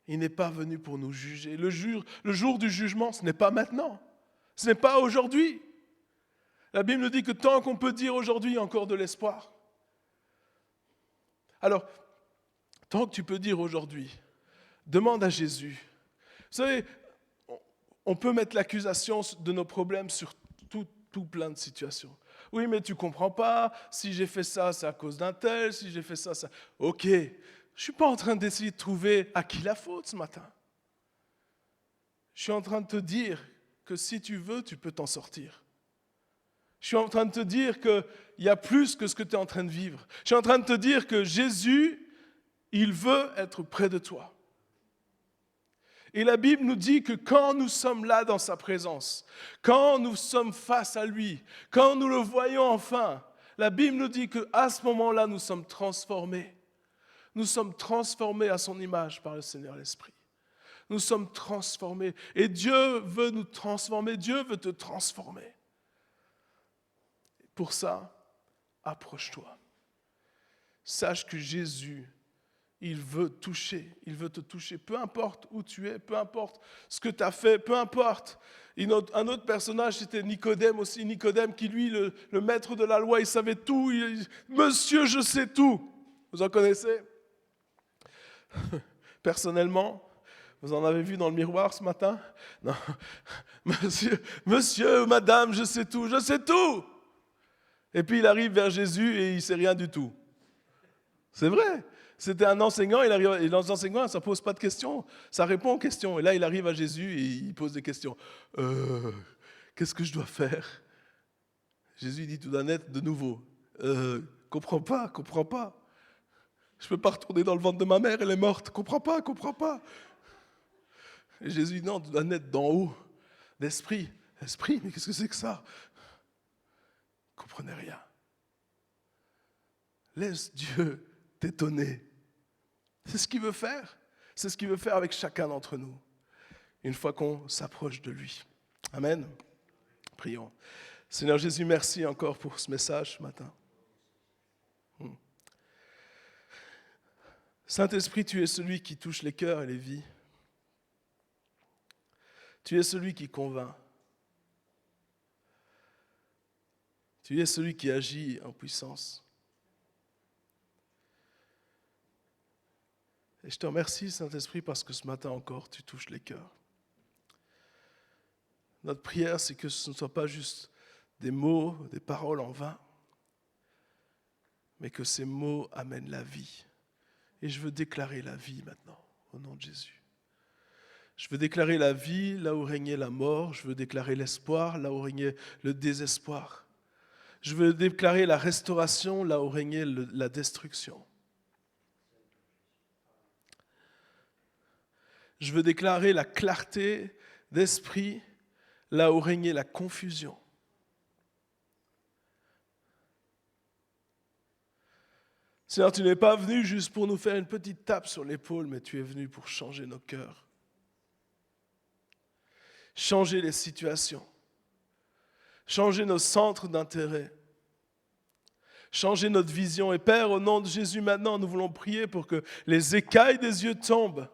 Il n'est pas venu pour nous juger. Le jour du jugement, ce n'est pas maintenant. Ce n'est pas aujourd'hui. La Bible nous dit que tant qu'on peut dire aujourd'hui, il y a encore de l'espoir. Alors, tant que tu peux dire aujourd'hui, demande à Jésus. Vous savez, on peut mettre l'accusation de nos problèmes sur tout plein de situations. Oui, mais tu ne comprends pas, si j'ai fait ça, c'est à cause d'un tel, si j'ai fait ça, ça... Ok, je ne suis pas en train d'essayer de trouver à qui la faute ce matin. Je suis en train de te dire que si tu veux, tu peux t'en sortir. Je suis en train de te dire qu'il y a plus que ce que tu es en train de vivre. Je suis en train de te dire que Jésus, il veut être près de toi. Et la Bible nous dit que quand nous sommes là dans sa présence, quand nous sommes face à lui, quand nous le voyons enfin, la Bible nous dit qu'à ce moment-là, nous sommes transformés. Nous sommes transformés à son image par le Seigneur l'Esprit. Nous sommes transformés. Et Dieu veut nous transformer. Dieu veut te transformer. Pour ça, approche-toi. Sache que Jésus, il veut te toucher. Peu importe où tu es, peu importe ce que tu as fait, peu importe. Un autre personnage, c'était Nicodème aussi. Nicodème qui, lui, le maître de la loi, il savait tout. Monsieur, je sais tout. Vous en connaissez? Personnellement, vous en avez vu dans le miroir ce matin? Non. Monsieur, madame, je sais tout, je sais tout. Et puis il arrive vers Jésus et il ne sait rien du tout. C'est vrai. C'était un enseignant, il arrive, et dans les enseignants, ça ne pose pas de questions, ça répond aux questions. Et là, il arrive à Jésus et il pose des questions. Qu'est-ce que je dois faire? Jésus dit tout d'un net de nouveau. Comprends pas. Je ne peux pas retourner dans le ventre de ma mère, elle est morte. Comprends pas. Et Jésus dit non, tout d'un net d'en haut, d'esprit. Esprit, mais qu'est-ce que c'est que ça? ne comprenez rien. Laisse Dieu t'étonner. C'est ce qu'il veut faire. C'est ce qu'il veut faire avec chacun d'entre nous, une fois qu'on s'approche de lui. Amen. Prions. Seigneur Jésus, merci encore pour ce message ce matin. Saint-Esprit, tu es celui qui touche les cœurs et les vies. Tu es celui qui convainc. Tu es celui qui agit en puissance. Et je te remercie, Saint-Esprit, parce que ce matin encore, tu touches les cœurs. Notre prière, c'est que ce ne soit pas juste des mots, des paroles en vain, mais que ces mots amènent la vie. Et je veux déclarer la vie maintenant, au nom de Jésus. Je veux déclarer la vie là où régnait la mort. Je veux déclarer l'espoir là où régnait le désespoir. Je veux déclarer la restauration là où régnait la destruction. Je veux déclarer la clarté d'esprit là où régnait la confusion. Seigneur, tu n'es pas venu juste pour nous faire une petite tape sur l'épaule, mais tu es venu pour changer nos cœurs. Changer les situations. Changer nos centres d'intérêt. Changer notre vision. Et Père, au nom de Jésus, maintenant, nous voulons prier pour que les écailles des yeux tombent,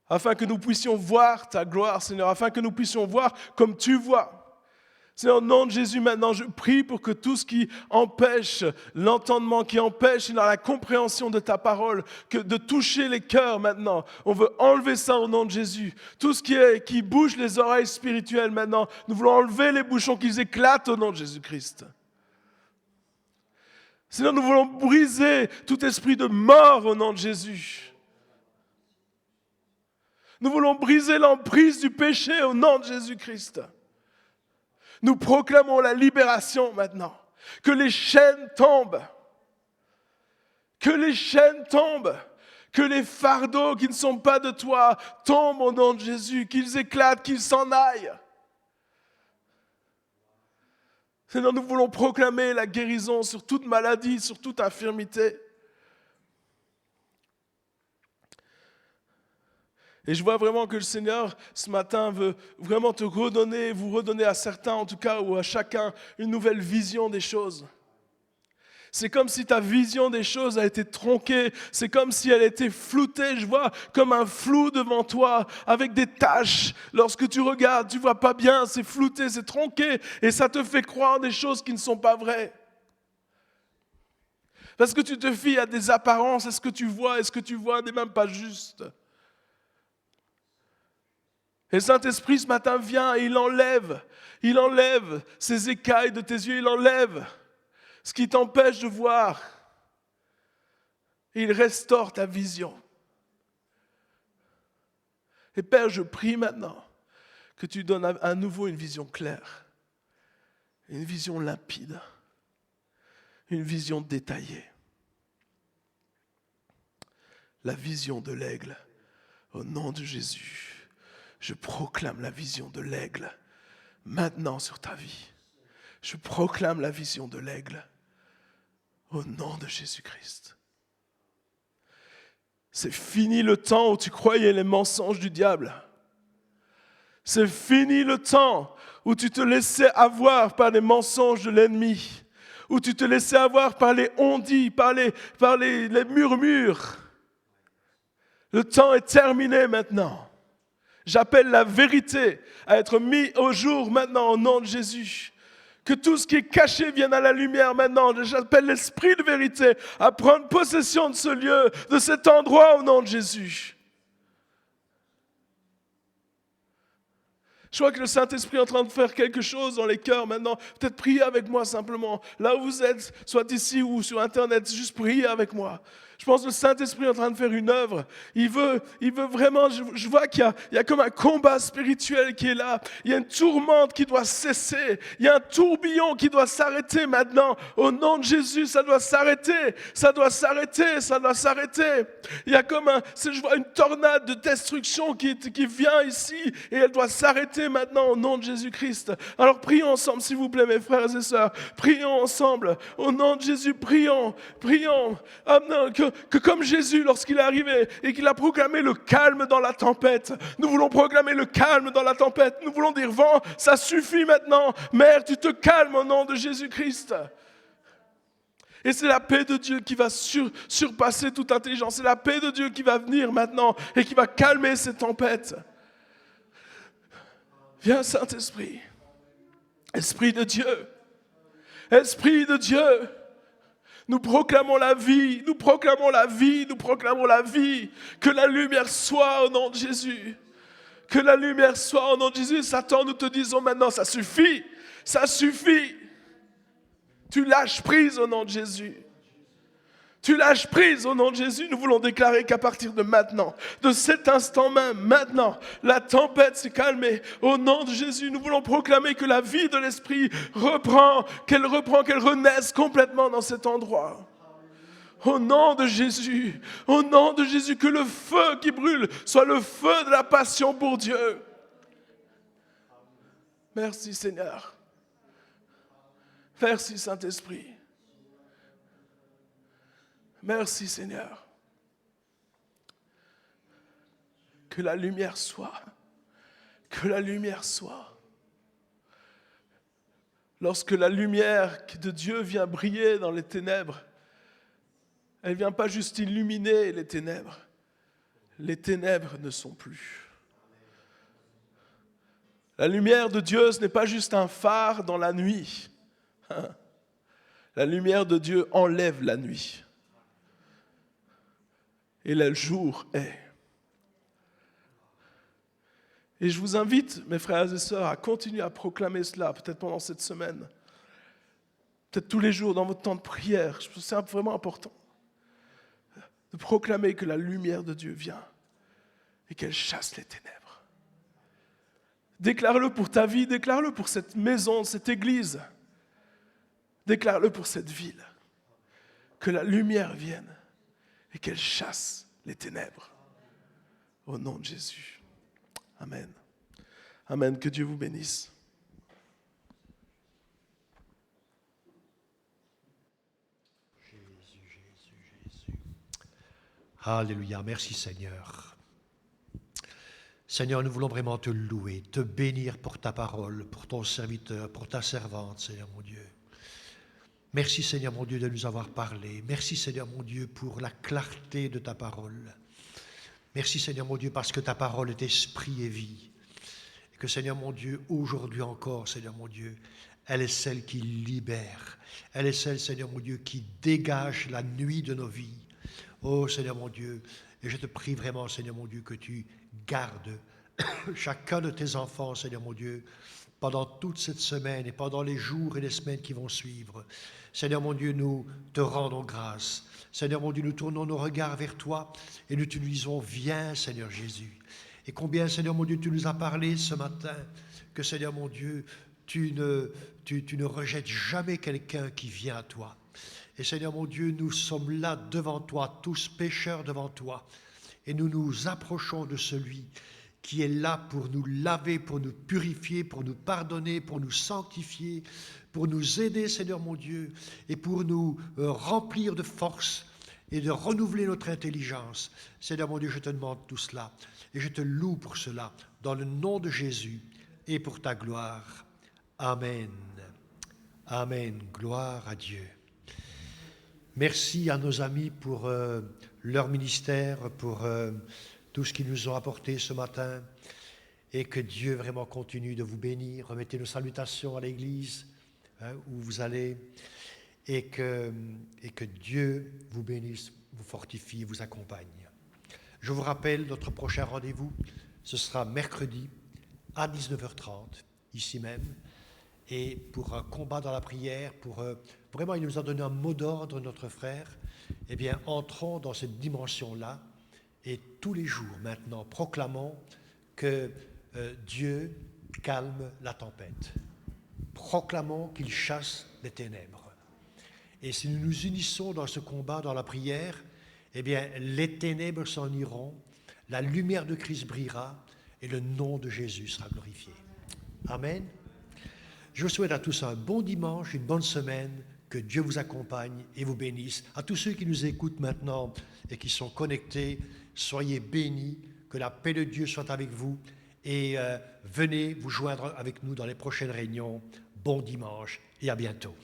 afin que nous puissions voir ta gloire, Seigneur, afin que nous puissions voir comme tu vois. Seigneur, au nom de Jésus, maintenant, je prie pour que tout ce qui empêche l'entendement, qui empêche la compréhension de ta parole, que de toucher les cœurs maintenant, on veut enlever ça au nom de Jésus. Tout ce qui bouge les oreilles spirituelles maintenant, nous voulons enlever les bouchons, qu'ils éclatent au nom de Jésus-Christ. Seigneur, nous voulons briser tout esprit de mort au nom de Jésus. Nous voulons briser l'emprise du péché au nom de Jésus-Christ. Nous proclamons la libération maintenant. Que les chaînes tombent. Que les chaînes tombent. Que les fardeaux qui ne sont pas de toi tombent au nom de Jésus. Qu'ils éclatent, qu'ils s'en aillent. Seigneur, nous voulons proclamer la guérison sur toute maladie, sur toute infirmité. Et je vois vraiment que le Seigneur, ce matin, veut vraiment te redonner, vous redonner à certains, en tout cas, ou à chacun, une nouvelle vision des choses. C'est comme si ta vision des choses a été tronquée. C'est comme si elle était floutée. Je vois comme un flou devant toi, avec des taches. Lorsque tu regardes, tu ne vois pas bien, c'est flouté, c'est tronqué. Et ça te fait croire des choses qui ne sont pas vraies. Parce que tu te fies à des apparences, à ce que tu vois, et ce que tu vois n'est même pas juste. Et le Saint-Esprit, ce matin, vient et il enlève ces écailles de tes yeux, il enlève ce qui t'empêche de voir. Et il restaure ta vision. Et Père, je prie maintenant que tu donnes à nouveau une vision claire, une vision limpide, une vision détaillée. La vision de l'aigle, au nom de Jésus. Je proclame la vision de l'aigle maintenant sur ta vie. Je proclame la vision de l'aigle au nom de Jésus-Christ. C'est fini le temps où tu croyais les mensonges du diable. C'est fini le temps où tu te laissais avoir par les mensonges de l'ennemi, où tu te laissais avoir par les on-dit, par les murmures. Le temps est terminé maintenant. J'appelle la vérité à être mis au jour maintenant au nom de Jésus. Que tout ce qui est caché vienne à la lumière maintenant. J'appelle l'esprit de vérité à prendre possession de ce lieu, de cet endroit au nom de Jésus. Je crois que le Saint-Esprit est en train de faire quelque chose dans les cœurs maintenant. Peut-être priez avec moi simplement. Là où vous êtes, soit ici ou sur Internet, juste priez avec moi. Je pense que le Saint-Esprit est en train de faire une œuvre. Il veut vraiment, je vois qu'il y a comme un combat spirituel qui est là. Il y a une tourmente qui doit cesser. Il y a un tourbillon qui doit s'arrêter maintenant. Au nom de Jésus, ça doit s'arrêter. Ça doit s'arrêter, ça doit s'arrêter. Il y a comme je vois une tornade de destruction qui vient ici et elle doit s'arrêter arrêter maintenant au nom de Jésus-Christ. Alors prions ensemble, s'il vous plaît, mes frères et sœurs. Prions ensemble. Au nom de Jésus, prions. Que comme Jésus, lorsqu'il est arrivé et qu'il a proclamé le calme dans la tempête, nous voulons proclamer le calme dans la tempête. Nous voulons dire, vent, ça suffit maintenant. Mère, tu te calmes au nom de Jésus-Christ. Et c'est la paix de Dieu qui va surpasser toute intelligence. C'est la paix de Dieu qui va venir maintenant et qui va calmer ces tempêtes. Viens, Saint-Esprit. Esprit de Dieu. Esprit de Dieu. Nous proclamons la vie. Nous proclamons la vie. Nous proclamons la vie. Que la lumière soit au nom de Jésus. Que la lumière soit au nom de Jésus. Satan, nous te disons maintenant, ça suffit. Ça suffit. Tu lâches prise au nom de Jésus. Tu lâches prise au nom de Jésus. Nous voulons déclarer qu'à partir de maintenant, de cet instant même, maintenant, la tempête s'est calmée. Au nom de Jésus, nous voulons proclamer que la vie de l'Esprit reprend, qu'elle renaisse complètement dans cet endroit. Au nom de Jésus, que le feu qui brûle soit le feu de la passion pour Dieu. Merci Seigneur. Merci Saint-Esprit. Merci Seigneur. Que la lumière soit. Que la lumière soit. Lorsque la lumière de Dieu vient briller dans les ténèbres, elle ne vient pas juste illuminer les ténèbres. Les ténèbres ne sont plus. La lumière de Dieu, ce n'est pas juste un phare dans la nuit. La lumière de Dieu enlève la nuit. Et le jour est. Et je vous invite, mes frères et sœurs, à continuer à proclamer cela, peut-être pendant cette semaine, peut-être tous les jours dans votre temps de prière. C'est vraiment important de proclamer que la lumière de Dieu vient et qu'elle chasse les ténèbres. Déclare-le pour ta vie, déclare-le pour cette maison, cette église. Déclare-le pour cette ville. Que la lumière vienne et qu'elle chasse les ténèbres. Au nom de Jésus. Amen. Amen. Que Dieu vous bénisse. Jésus. Alléluia. Merci Seigneur. Seigneur, nous voulons vraiment te louer, te bénir pour ta parole, pour ton serviteur, pour ta servante, Seigneur mon Dieu. Merci Seigneur mon Dieu de nous avoir parlé. Merci Seigneur mon Dieu pour la clarté de ta parole. Merci Seigneur mon Dieu parce que ta parole est esprit et vie. Et que Seigneur mon Dieu, aujourd'hui encore Seigneur mon Dieu, elle est celle qui libère. Elle est celle Seigneur mon Dieu qui dégage la nuit de nos vies. Oh Seigneur mon Dieu, et je te prie vraiment Seigneur mon Dieu que tu gardes chacun de tes enfants Seigneur mon Dieu pendant toute cette semaine et pendant les jours et les semaines qui vont suivre. Seigneur mon Dieu, nous te rendons grâce. Seigneur mon Dieu, nous tournons nos regards vers toi et nous te disons, viens Seigneur Jésus. Et combien Seigneur mon Dieu, tu nous as parlé ce matin que Seigneur mon Dieu, tu ne rejettes jamais quelqu'un qui vient à toi. Et Seigneur mon Dieu, nous sommes là devant toi, tous pécheurs devant toi. Et nous nous approchons de celui qui est là pour nous laver, pour nous purifier, pour nous pardonner, pour nous sanctifier, pour nous aider, Seigneur mon Dieu, et pour nous remplir de force et de renouveler notre intelligence. Seigneur mon Dieu, je te demande tout cela, et je te loue pour cela, dans le nom de Jésus, et pour ta gloire. Amen. Amen. Gloire à Dieu. Merci à nos amis pour leur ministère, pour tout ce qu'ils nous ont apporté ce matin, et que Dieu vraiment continue de vous bénir. Remettez nos salutations à l'Église où vous allez, et que Dieu vous bénisse, vous fortifie, vous accompagne. Je vous rappelle notre prochain rendez-vous, ce sera mercredi à 19h30, ici même, et pour un combat dans la prière, vraiment il nous a donné un mot d'ordre, notre frère. Eh bien, entrons dans cette dimension-là, et tous les jours maintenant, proclamons que Dieu calme la tempête. Proclamons qu'il chasse les ténèbres. Et si nous nous unissons dans ce combat, dans la prière, eh bien, les ténèbres s'en iront, la lumière de Christ brillera, et le nom de Jésus sera glorifié. Amen. Je vous souhaite à tous un bon dimanche, une bonne semaine, que Dieu vous accompagne et vous bénisse. À tous ceux qui nous écoutent maintenant et qui sont connectés, soyez bénis, que la paix de Dieu soit avec vous et venez vous joindre avec nous dans les prochaines réunions. Bon dimanche et à bientôt.